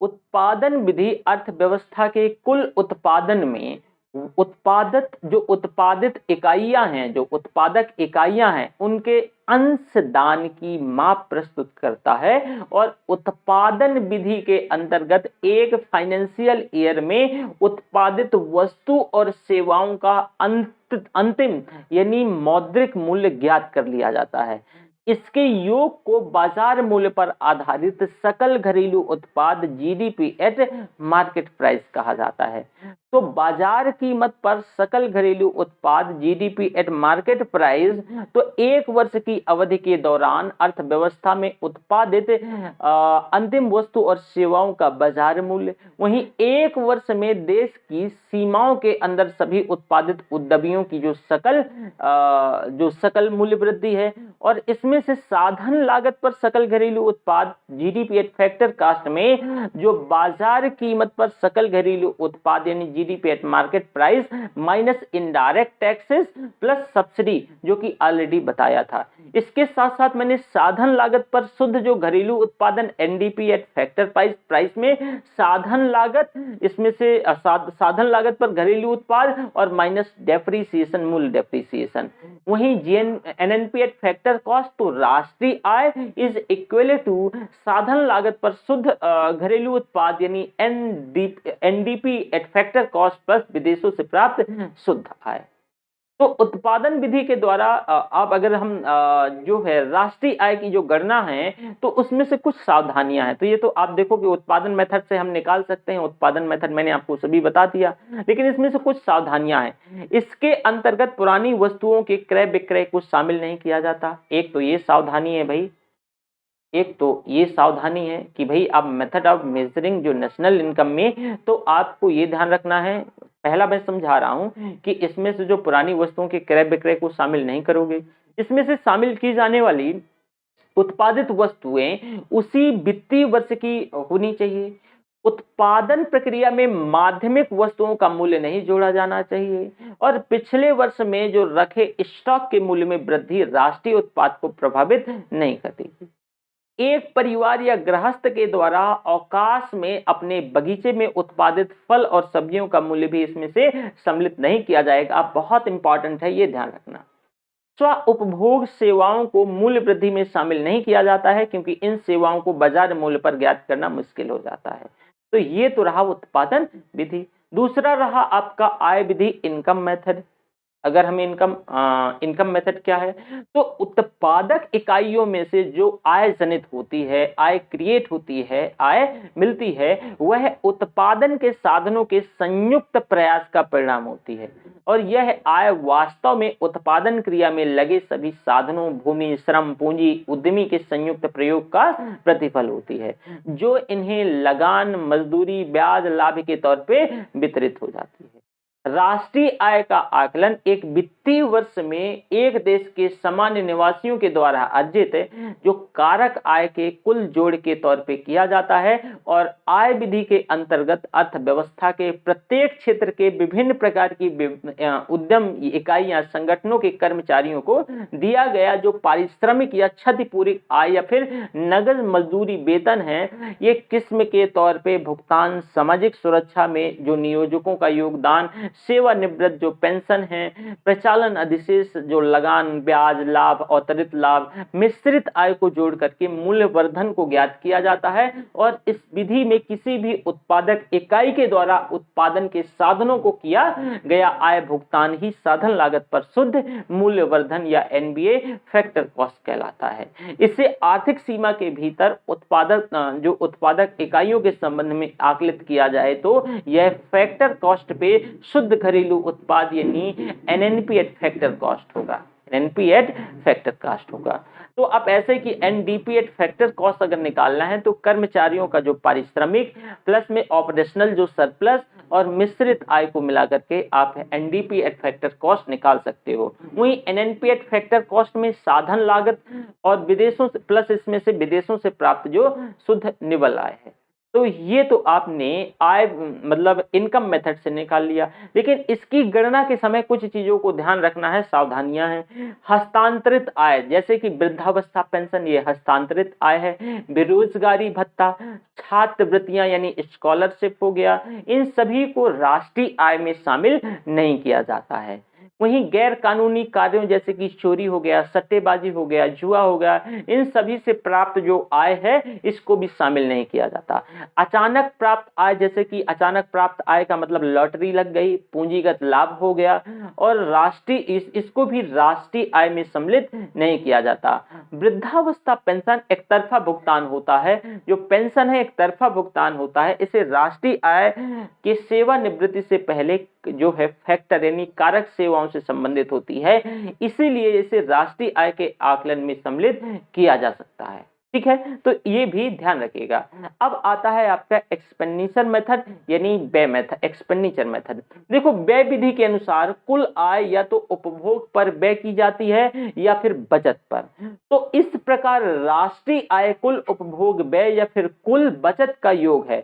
उत्पादन विधि अर्थव्यवस्था के कुल उत्पादन में उत्पादित इकाइयां हैं, जो उत्पादक इकाइयां हैं, उनके अंशदान की माप प्रस्तुत करता है। और उत्पादन विधि के अंतर्गत एक फाइनेंशियल ईयर में उत्पादित वस्तु और सेवाओं का अंतिम यानी मौद्रिक मूल्य ज्ञात कर लिया जाता है। इसके योग को बाजार मूल्य पर आधारित सकल घरेलू उत्पाद जीडीपी एट मार्केट प्राइस कहा जाता है। तो बाजार कीमत पर सकल घरेलू उत्पाद जीडीपी एट मार्केट प्राइस, तो एक वर्ष की अवधि के दौरान अर्थव्यवस्था में उत्पादित अंतिम वस्तु और सेवाओं का बाजार मूल्य। वहीं एक वर्ष में देश की सीमाओं के अंदर सभी उत्पादित उद्यमियों की जो सकल मूल्य वृद्धि है। और इसमें से साधन लागत पर सकल घरेलू उत्पाद जीडीपी एट फैक्टर कास्ट में जो बाजार कीमत पर सकल घरेलू उत्पाद यानी GDP at market price minus indirect taxes plus subsidy, जो कि ऑलरेडी बताया था। इसके साथ साथ मैंने साधन लागत पर शुद्ध जो घरेलू उत्पादन एनडीपी एट फैक्टर प्राइस में साधन लागत, इसमें से साधन लागत पर घरेलू उत्पाद और माइनस डेप्रीसिएशन, मूल डेप्रीसिएशन। वहीं एनएनपी एट फैक्टर कॉस्ट, तो राष्ट्रीय आय इज इक्वल टू साधन लागत पर शुद्ध घरेलू उत्पाद यानी NDP at factor cost plus विदेशों से प्राप्त शुद्ध आय। तो उत्पादन विधि के द्वारा अब अगर हम जो है राष्ट्रीय आय की जो गणना है तो उसमें से कुछ सावधानियां हैं। तो ये तो आप देखो कि उत्पादन मेथड से हम निकाल सकते हैं, उत्पादन मेथड मैंने आपको सभी बता दिया, लेकिन इसमें से कुछ सावधानियां हैं। इसके अंतर्गत पुरानी वस्तुओं के क्रय विक्रय को शामिल नहीं किया जाता। एक तो ये सावधानी है भाई, एक तो ये सावधानी है कि भाई आप मेथड ऑफ मेजरिंग जो नेशनल इनकम में, तो आपको ये ध्यान रखना है, पहला मैं समझा रहा हूं कि इसमें से जो पुरानी वस्तुओं के क्रय विक्रय को शामिल नहीं करोगे। इसमें से शामिल की जाने वाली उत्पादित वस्तुएं उसी वित्तीय वर्ष की होनी चाहिए। उत्पादन प्रक्रिया में माध्यमिक वस्तुओं का मूल्य नहीं जोड़ा जाना चाहिए। और पिछले वर्ष में जो रखे स्टॉक के मूल्य में वृद्धि राष्ट्रीय उत्पाद को प्रभावित नहीं करती। एक परिवार या गृहस्थ के द्वारा अवकाश में अपने बगीचे में उत्पादित फल और सब्जियों का मूल्य भी इसमें से सम्मिलित नहीं किया जाएगा। बहुत इंपॉर्टेंट है, ये ध्यान रखना। स्व उपभोग सेवाओं को मूल्य वृद्धि में शामिल नहीं किया जाता है, क्योंकि इन सेवाओं को बाजार मूल्य पर ज्ञात करना मुश्किल हो जाता है। तो ये तो रहा उत्पादन विधि। दूसरा रहा आपका आय विधि, इनकम मेथड। अगर हम इनकम मेथड क्या है, तो उत्पादक इकाइयों में से जो आय जनित होती है, आय क्रिएट होती है, आय मिलती है, वह उत्पादन के साधनों के संयुक्त प्रयास का परिणाम होती है। और यह आय वास्तव में उत्पादन क्रिया में लगे सभी साधनों, भूमि, श्रम, पूंजी, उद्यमी के संयुक्त प्रयोग का प्रतिफल होती है, जो इन्हें लगान, मजदूरी, ब्याज, लाभ के तौर पे वितरित हो जाती है। राष्ट्रीय आय का आकलन एक वित्तीय वर्ष में एक देश के सामान्य निवासियों के द्वारा अर्जित जो कारक आय के कुल जोड़ के तौर पे किया जाता है और आय विधि के अंतर्गत अर्थव्यवस्था के प्रत्येक क्षेत्र के विभिन्न प्रकार की उद्यम इकाइयां संगठनों के कर्मचारियों को दिया गया जो पारिश्रमिक या क्षतिपूर्ति आय या फिर नगद मजदूरी वेतन है, ये किस्म के तौर पे भुगतान, सामाजिक सुरक्षा में जो नियोजकों का योगदान, सेवानिवृत्त जो पेंशन है, प्रचालन अधिशेष जो लगान, ब्याज, लाभ, अतिरिक्त लाभ, मिश्रित आय को जोड़ करके मूल्यवर्धन को ज्ञात किया जाता है। और इस विधि में किसी भी उत्पादक इकाई के द्वारा उत्पादन के साधनों को किया गया आय भुगतान ही साधन लागत पर शुद्ध मूल्यवर्धन या एनबीए फैक्टर कॉस्ट कहलाता है। इससे आर्थिक सीमा के भीतर उत्पादक इकाइयों के संबंध में आकलित किया जाए तो यह फैक्टर कॉस्ट पे शुद्ध घरेलू उत्पाद यानी एनएनपी एट फैक्टर कॉस्ट होगा, एनएनपी एट फैक्टर कॉस्ट होगा। तो अब ऐसे कि एनडीपी एट फैक्टर कॉस्ट अगर निकालना है तो कर्मचारियों का जो पारिश्रमिक प्लस में ऑपरेशनल जो सरप्लस और मिश्रित आय को मिला करके आप एनडीपी एट फैक्टर कॉस्ट निकाल सकते हो। वहीं एनएनपी एट फैक्टर कॉस्ट में साधन लागत और विदेशों से प्लस इसमें से विदेशों से प्राप्त जो शुद्ध निवल आय है। तो ये तो आपने आय मतलब इनकम मेथड से निकाल लिया, लेकिन इसकी गणना के समय कुछ चीजों को ध्यान रखना है, सावधानियां हैं। हस्तांतरित आय जैसे कि वृद्धावस्था पेंशन ये हस्तांतरित आय है, बेरोजगारी भत्ता, छात्रवृत्तियां यानी स्कॉलरशिप हो गया, इन सभी को राष्ट्रीय आय में शामिल नहीं किया जाता है। वहीं गैर कानूनी कार्यों जैसे कि चोरी हो गया, सट्टेबाजी हो गया, जुआ हो गया, इन सभी से प्राप्त जो आय है इसको भी शामिल नहीं किया जाता। अचानक प्राप्त आय जैसे कि अचानक प्राप्त आय का मतलब लॉटरी लग गई, पूंजीगत लाभ हो गया और इसको भी राष्ट्रीय आय में सम्मिलित नहीं किया जाता। वृद्धावस्था पेंशन एक तरफा भुगतान होता है, जो पेंशन है एक तरफा भुगतान होता है, इसे राष्ट्रीय आय के सेवानिवृत्ति से पहले जो है फैक्टर यानी कारक सेवाओं से संबंधित होती है, इसीलिए इसे राष्ट्रीय आय के आकलन में सम्मिलित किया जा सकता है। ठीक है, तो ये भी ध्यान रखिएगा। अब आता है आपका एक्सपेंडिचर मेथड यानी व्यय मेथड, एक्सपेंडिचर मेथड। देखो व्यय विधि के अनुसार कुल आय या तो उपभोग पर व्यय की जाती है या फिर बचत पर। तो इस प्रकार राष्ट्रीय आय कुल उपभोग व्यय या फिर कुल बचत का योग है।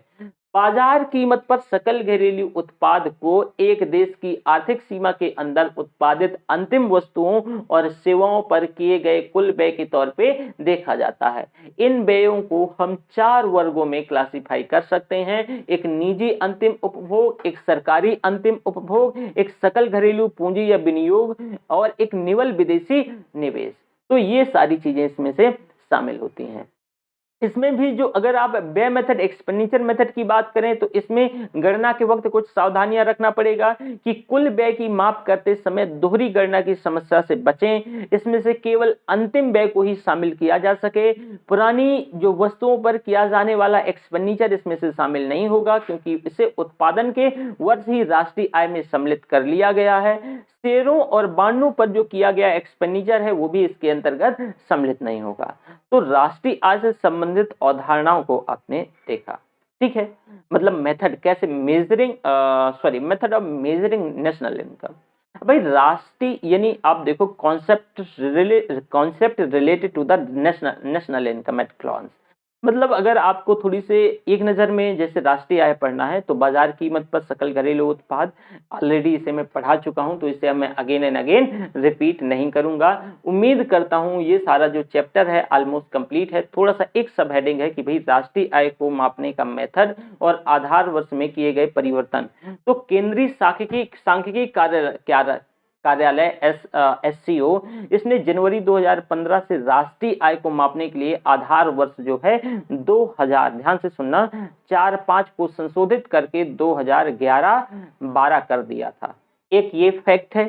बाजार कीमत पर सकल घरेलू उत्पाद को एक देश की आर्थिक सीमा के अंदर उत्पादित अंतिम वस्तुओं और सेवाओं पर किए गए कुल व्यय के तौर पे देखा जाता है। इन व्ययों को हम 4 वर्गों में क्लासिफाई कर सकते हैं, एक निजी अंतिम उपभोग, एक सरकारी अंतिम उपभोग, एक सकल घरेलू पूंजी या विनियोग और एक निवल विदेशी निवेश। तो ये सारी चीजें इसमें से शामिल होती हैं। इसमें भी जो अगर आप व्यय मेथड एक्सपेंडिचर मेथड की बात करें तो इसमें गणना के वक्त कुछ सावधानियां रखना पड़ेगा कि कुल व्यय की माप करते समय दोहरी गणना की समस्या से बचें। इसमें से केवल अंतिम व्यय को ही शामिल किया जा सके। पुरानी जो वस्तुओं पर किया जाने वाला एक्सपेंडिचर इसमें से शामिल नहीं होगा क्योंकि इसे उत्पादन के वर्ष ही राष्ट्रीय आय में सम्मिलित कर लिया गया है। शेयरों और बांडों पर जो किया गया एक्सपेंडिचर है वो भी इसके अंतर्गत सम्मिलित नहीं होगा। तो राष्ट्रीय आय से संबंधित अवधारणाओं को आपने देखा। ठीक है, मतलब मेथड कैसे measuring method of measuring national income. भाई राष्ट्रीय यानी आप देखो concept related to the national income at glance. मतलब अगर आपको थोड़ी से एक नज़र में जैसे राष्ट्रीय आय पढ़ना है तो बाजार कीमत पर सकल घरेलू उत्पाद, ऑलरेडी इसे मैं पढ़ा चुका हूं तो इसे मैं अगेन एंड अगेन रिपीट नहीं करूंगा। उम्मीद करता हूं ये सारा जो चैप्टर है ऑलमोस्ट कंप्लीट है। थोड़ा सा एक सब हेडिंग है कि भाई राष्ट्रीय आय को मापने का मेथड और आधार वर्ष में किए गए परिवर्तन। तो केंद्रीय सांख्यिकी कार्यालय SCO इसने जनवरी 2015 से राष्ट्रीय आय को मापने के लिए आधार वर्ष जो है 2000, ध्यान से सुनना, 4-5 को संशोधित करके 2011-12 कर दिया था। एक ये फैक्ट है,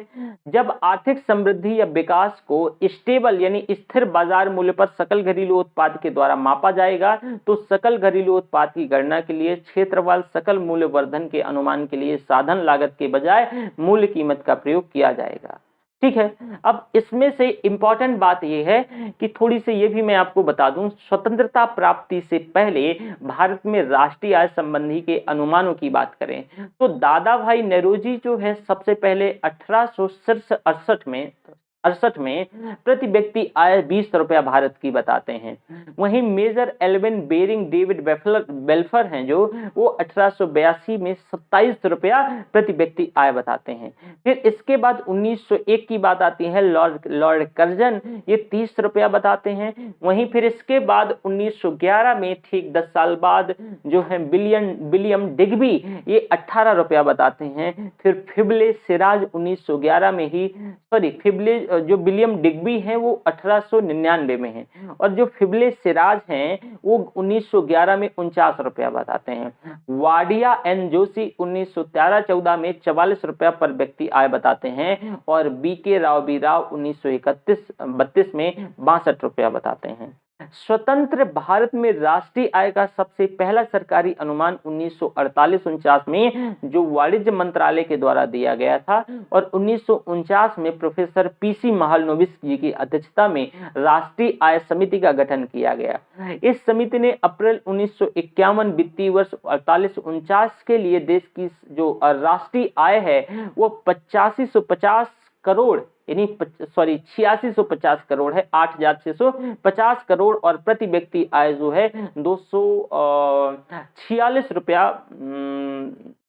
जब आर्थिक समृद्धि या विकास को स्टेबल यानी स्थिर बाजार मूल्य पर सकल घरेलू उत्पाद के द्वारा मापा जाएगा तो सकल घरेलू उत्पाद की गणना के लिए क्षेत्रफल सकल मूल्य वर्धन के अनुमान के लिए साधन लागत के बजाय मूल्य कीमत का प्रयोग किया जाएगा। ठीक है। अब इसमें से इम्पॉर्टेंट बात ये है कि थोड़ी सी ये भी मैं आपको बता दूं, स्वतंत्रता प्राप्ति से पहले भारत में राष्ट्रीय आय संबंधी के अनुमानों की बात करें तो दादा भाई नौरोजी जो है सबसे पहले 1868 में प्रति व्यक्ति आय 20 रुपया भारत की बताते हैं। वहीं major Alvin Bering David Belfer हैं जो वो 1882 में 27 रुपया प्रति व्यक्ति आय बताते हैं। फिर इसके बाद 1901 की बात आती है, लॉर्ड कर्जन ये 30 रुपया बताते हैं। वहीं फिर इसके बाद 1911 में ठीक 10 साल बाद जो है विलियम डिग्बी ये 18 रुपया बताते हैं। फिर फिबले सिराज 1911 में ही, सॉरी फिबले जो विलियम डिग्बी हैं वो 1899 में हैं और जो फिबले सिराज हैं वो 1911 में 49 रुपया बताते हैं। वाडिया एन जोशी 1913-14 में 44 रुपया पर व्यक्ति आय बताते हैं और बी के राव बी राव 1931-32 में 62 रुपया बताते हैं। स्वतंत्र भारत में राष्ट्रीय आय का सबसे पहला सरकारी अनुमान 1948-49 में जो वाणिज्य मंत्रालय के द्वारा दिया गया था और 1949 में प्रोफेसर पीसी महालनोबिस जी की अध्यक्षता में राष्ट्रीय आय समिति का गठन किया गया। इस समिति ने अप्रैल 1951 वित्तीय वर्ष 48-49 के लिए देश की जो राष्ट्रीय आय है वो 8550 करोड़ यानी 8650 करोड़ है, 8650 करोड़ और प्रति व्यक्ति आय जो है 246 रुपया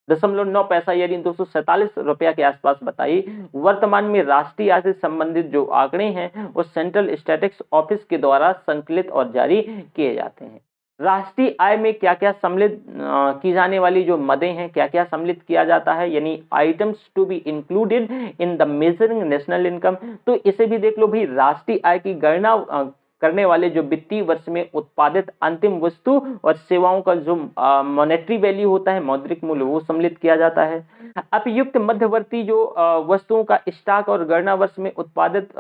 0.9 पैसा यानी 247 रुपया के आसपास बताई। वर्तमान में राष्ट्रीय आय से संबंधित जो आंकड़े हैं वो सेंट्रल स्टैटिस्टिक्स ऑफिस के द्वारा संकलित और जारी किए जाते हैं। राष्ट्रीय आय में क्या क्या सम्मिलित की जाने वाली जो मदें हैं, क्या क्या सम्मिलित किया जाता है, यानी items to be included in the measuring national income. तो इसे भी देख लो भाई, राष्ट्रीय आय की गणना करने वाले जो वित्तीय वर्ष में उत्पादित अंतिम वस्तु और सेवाओं का जो मॉनेटरी वैल्यू होता है, मौद्रिक मूल्य, वो सम्मिलित किया जाता है। अपयुक्त मध्यवर्ती जो वस्तुओं का स्टॉक और गणना वर्ष में उत्पादित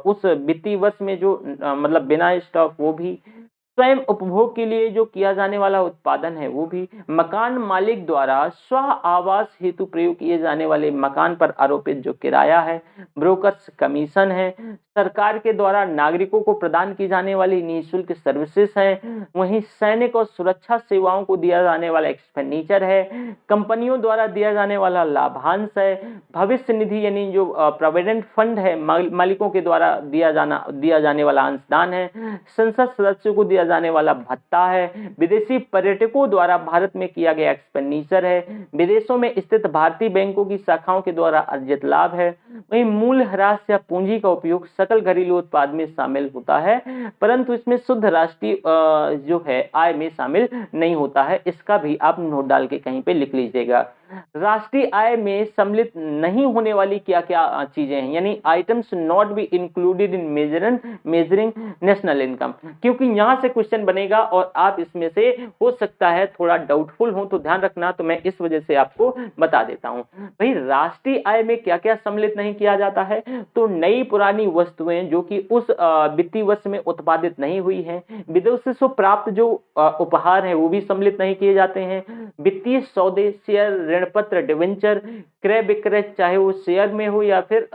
उस वित्तीय वर्ष में जो मतलब बिना स्टॉक, वो भी स्वयं उपभोग के लिए जो किया जाने वाला उत्पादन है वो भी, मकान मालिक द्वारा स्व आवास हेतु प्रयोग किए जाने वाले मकान पर आरोपित जो किराया है, ब्रोकर्स कमीशन है, सरकार के द्वारा नागरिकों को प्रदान की जाने वाली निःशुल्क सर्विसेज हैं, वहीं सैनिक और सुरक्षा सेवाओं को दिया जाने वाला एक्सपेंडिचर है, कंपनियों द्वारा दिया जाने वाला लाभांश है, भविष्य निधि यानी जो प्रोविडेंट फंड है मालिकों के द्वारा दिया जाने वाला अंशदान है, संसद सदस्यों को दिया जाने वाला भत्ता है, विदेशी पर्यटकों द्वारा भारत में किया गया एक्सपेंडिचर है, विदेशों में स्थित भारतीय बैंकों की शाखाओं के द्वारा अर्जित लाभ है। वहीं मूल्य ह्रास या पूंजी का उपयोग सकल घरेलू उत्पाद में शामिल होता है, परंतु इसमें शुद्ध राष्ट्रीय जो है आय में शामिल नहीं होता है। इसका भी आप नोट डाल के कहीं पे लिख लीजिएगा। राष्ट्रीय आय में सम्मिलित नहीं होने वाली क्या क्या चीजें हैं, यानी items not be included in measuring national income, क्योंकि यहां से क्वेश्चन बनेगा और आप इसमें से हो सकता है थोड़ा डाउटफुल हो, तो ध्यान रखना। तो मैं इस वजह से आपको बता देता हूं भाई, राष्ट्रीय आय में क्या क्या सम्मिलित नहीं किया जाता है। तो नई पुरानी वस्तुएं जो कि उस वित्तीय वर्ष में उत्पादित नहीं हुई है, विदेशों से प्राप्त जो उपहार है वो भी सम्मिलित नहीं किए जाते हैं, वित्तीय सौदे, शेयर, ऋण पत्र, डिवेंचर, क्रय विक्रय, चाहे वो शेयर में हो या फिर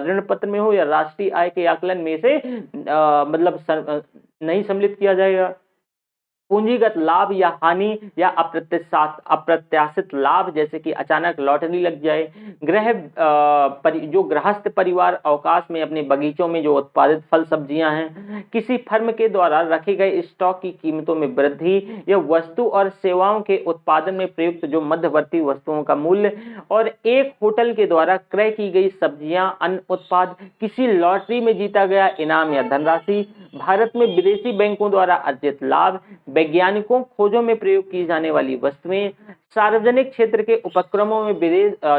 ऋण पत्र में हो या राष्ट्रीय आय के आकलन में से मतलब नहीं सम्मिलित किया जाएगा। पूंजीगत लाभ या हानि या अप्रत्याशित लाभ, जैसे कि अचानक लॉटरी लग जाए, जो गृहस्थ परिवार अवकाश में अपने बगीचों में जो उत्पादित फल सब्जियां हैं, किसी फर्म के द्वारा रखे गए स्टॉक की कीमतों में वृद्धि या वस्तु और सेवाओं के उत्पादन में प्रयुक्त जो मध्यवर्ती वस्तुओं का मूल्य, और एक होटल के द्वारा क्रय की गई सब्जियां, अन्न उत्पाद, किसी लॉटरी में जीता गया इनाम या धनराशि, भारत में विदेशी बैंकों द्वारा अर्जित लाभ, वैज्ञानिकों खोजों में प्रयोग की जाने वाली वस्तुएं, सार्वजनिक क्षेत्र के उपक्रमों में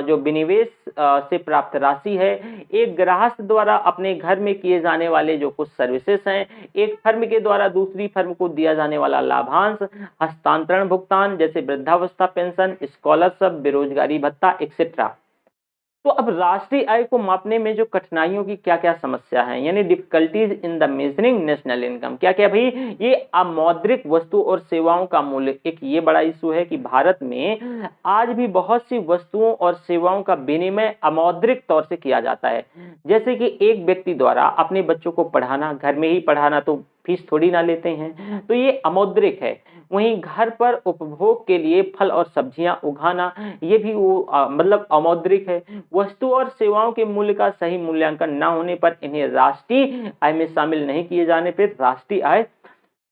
जो विनिवेश से प्राप्त राशि है, एक ग्राहक द्वारा अपने घर में किए जाने वाले जो कुछ सर्विसेज हैं, एक फर्म के द्वारा दूसरी फर्म को दिया जाने वाला लाभांश, हस्तांतरण भुगतान जैसे वृद्धावस्था पेंशन, स्कॉलरशिप, बेरोजगारी भत्ता एक्सेट्रा। तो अब राष्ट्रीय आय को मापने में जो कठिनाइयों की क्या क्या समस्या है, यानी difficulties in the measuring national income, क्या क्या भाई, ये अमौद्रिक वस्तु और सेवाओं का मूल्य, एक ये बड़ा इशू है कि भारत में आज भी बहुत सी वस्तुओं और सेवाओं का विनिमय अमौद्रिक तौर से किया जाता है। जैसे कि एक व्यक्ति द्वारा अपने बच्चों को पढ़ाना, घर में ही पढ़ाना, तो फीस थोड़ी ना लेते हैं, तो ये अमौद्रिक है। वहीं घर पर उपभोग के लिए फल और सब्जियां उगाना, ये भी वो मतलब अमौद्रिक है। वस्तु और सेवाओं के मूल्य का सही मूल्यांकन न होने पर इन्हें राष्ट्रीय आय में शामिल नहीं किए जाने पर राष्ट्रीय आय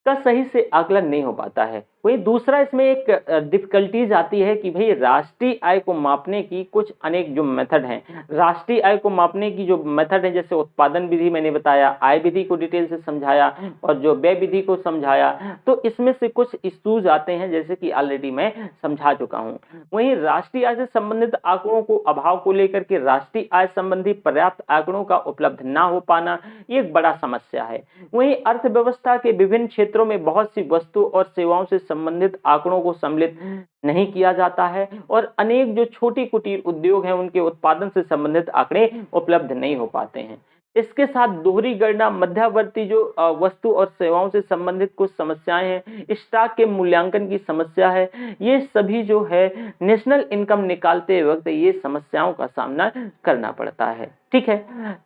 का सही से आकलन नहीं हो पाता है। वही दूसरा इसमें एक डिफिकल्टीज आती है कि भाई राष्ट्रीय आय को मापने की कुछ अनेक जो मेथड हैं, राष्ट्रीय आय को मापने की जो मेथड है, जैसे उत्पादन विधि मैंने बताया, आय विधि को डिटेल से समझाया और जो व्यय विधि को समझाया, तो इसमें से कुछ इश्यूज आते हैं जैसे कि ऑलरेडी मैं समझा चुका हूँ। वहीं राष्ट्रीय आय से संबंधित आंकड़ों को अभाव को लेकर के राष्ट्रीय आय संबंधी पर्याप्त आंकड़ों का उपलब्ध ना हो पाना, ये एक बड़ा समस्या है। वहीं अर्थव्यवस्था के विभिन्न क्षेत्रों में बहुत सी वस्तु और सेवाओं से संबंधित आंकड़ों को सम्मिलित नहीं किया जाता है और अनेक जो छोटी कुटीर उद्योग हैं उनके उत्पादन से संबंधित आंकड़े उपलब्ध नहीं हो पाते हैं। इसके साथ दोहरी गणना, मध्यवर्ती जो वस्तु और सेवाओं से संबंधित कुछ समस्याएं हैं, स्टॉक के मूल्यांकन की समस्या है, ये सभी जो है नेशनल इनकम निकालते वक्त ये समस्याओं का सामना करना पड़ता है। ठीक है,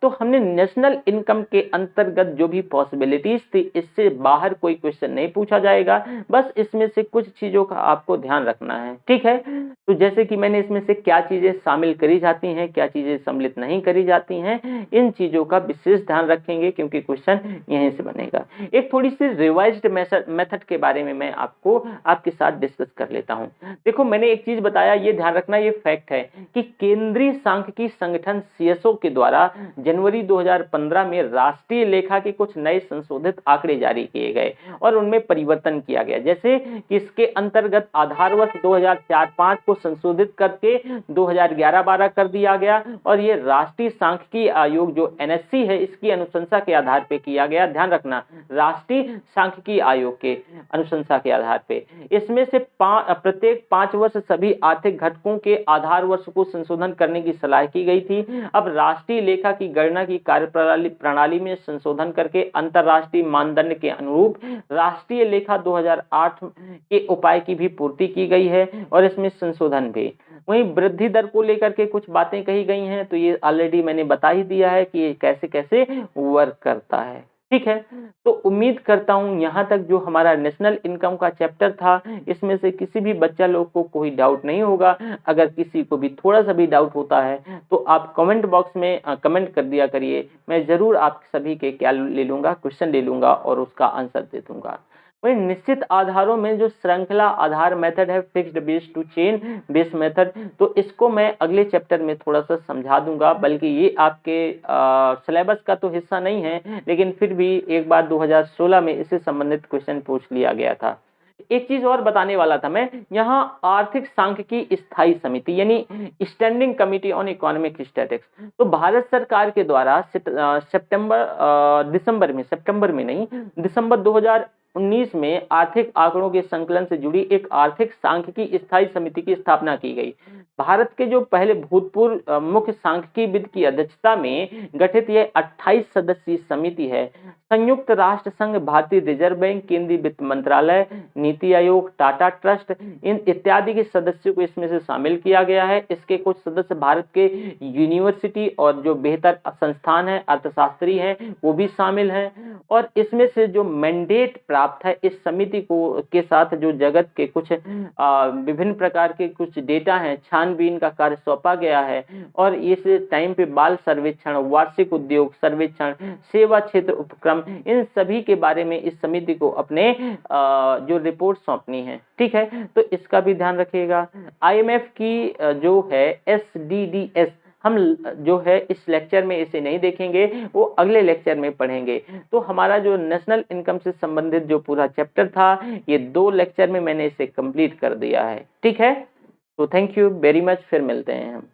तो हमने नेशनल इनकम के अंतर्गत जो भी पॉसिबिलिटीज थी, इससे बाहर कोई क्वेश्चन नहीं पूछा जाएगा, बस इसमें से कुछ चीजों का आपको ध्यान रखना है। ठीक है, तो जैसे कि मैंने इसमें से क्या चीजें शामिल करी जाती हैं, क्या चीजें सम्मिलित नहीं करी जाती हैं, इन चीजों का विशेष ध्यान रखेंगे क्योंकि क्वेश्चन यहीं से बनेगा। एक थोड़ी सी रिवाइज्ड मेथड के बारे में मैं आपको आपके साथ डिस्कस कर लेता हूं। देखो, मैंने एक चीज बताया, ये ध्यान रखना, ये फैक्ट है कि केंद्रीय सांख्यिकी संगठन सीएसओ के द्वारा जनवरी 2015 में राष्ट्रीय लेखा के कुछ नए संशोधित आंकड़े जारी किए गए और उनमें परिवर्तन किया गया। जैसे कि इसके अंतर्गत आधार वर्ष 2004-05 को संशोधित करके 2011-12 कर दिया गया और ये राष्ट्रीय सांख्यिकी आयोग जो एनएससी है, इसकी अनुशंसा के आधार पे किया गया। ध्यान रखना, राष्ट्रीय सांख्यिकी आयोग के अनुशंसा के आधार पे। इसमें से प्रत्येक 5 वर्ष सभी आर्थिक घटकों के आधार वर्ष को संशोधन करने की सलाह की गई थी। अब राष्ट्रीय लेखा की गणना की कार्यप्रणाली में संशोधन करके अंतरराष्ट्रीय मानदंड के अनुरूप राष्ट्रीय लेखा 2008 के उपाय की भी पूर्ति की गई है और इसमें संशोधन भी। वहीं वृद्धि दर को लेकर के कुछ बातें कही गई हैं, तो ये ऑलरेडी मैंने बता ही दिया है कि ये कैसे कैसे वर्क करता है। ठीक है, तो उम्मीद करता हूं यहां तक जो हमारा नेशनल इनकम का चैप्टर था, इसमें से किसी भी बच्चा लोग को कोई डाउट नहीं होगा। अगर किसी को भी थोड़ा सा भी डाउट होता है तो आप कमेंट बॉक्स में कमेंट कर दिया करिए, मैं जरूर आप सभी के क्या ले लूंगा, क्वेश्चन ले लूंगा और उसका आंसर दे दूंगा। वही निश्चित आधारों में जो श्रृंखला आधार मेथड है, fixed base to chain base method, तो इसको मैं अगले चैप्टर में थोड़ा सा समझा दूंगा। बल्कि ये आपके सिलेबस का तो हिस्सा नहीं है, लेकिन फिर भी एक बार 2016 में इससे संबंधित क्वेश्चन पूछ लिया गया था। एक चीज और बताने वाला था मैं, यहाँ आर्थिक सांख्यिकी स्थायी समिति यानी standing committee on economic statistics, तो भारत सरकार के द्वारा दिसंबर 2019 में आर्थिक आंकड़ों के संकलन से जुड़ी एक आर्थिक सांख्यिकी स्थायी समिति की स्थापना की गई। भारत के जो पहले भूतपूर्व मुख्य सांख्यिकीविद की अध्यक्षता में गठित यह 28 सदस्यीय समिति है। संयुक्त राष्ट्र संघ, भारतीय रिजर्व बैंक, केंद्रीय वित्त मंत्रालय, नीति आयोग, टाटा ट्रस्ट इन इत्यादि के सदस्यों को इसमें से शामिल किया गया है। इसके कुछ सदस्य भारत के यूनिवर्सिटी और जो बेहतर संस्थान है, अर्थशास्त्री हैं, वो भी शामिल हैं। और इसमें से जो मैंडेट प्राप्त है इस समिति को के साथ जो जगत के कुछ विभिन्न प्रकार के कुछ डेटा हैं, छानबीन का कार्य सौंपा गया है। और इस टाइम पे बाल सर्वेक्षण, वार्षिक उद्योग सर्वेक्षण, सेवा क्षेत्र उपक्रम, इन सभी के बारे में इस समिति को अपने जो रिपोर्ट सौंपनी है। ठीक है, तो इसका भी ध्यान रखिएगा। IMF की जो है SDDS, हम जो है इस लेक्चर में इसे नहीं देखेंगे, वो अगले लेक्चर में पढ़ेंगे। तो हमारा जो नेशनल इनकम से संबंधित जो पूरा चैप्टर था, ये 2 लेक्चर में मैंने इसे कंप्लीट कर दिया है। ठीक है, तो थैंक यू वेरी मच, फिर मिलते हैं हम।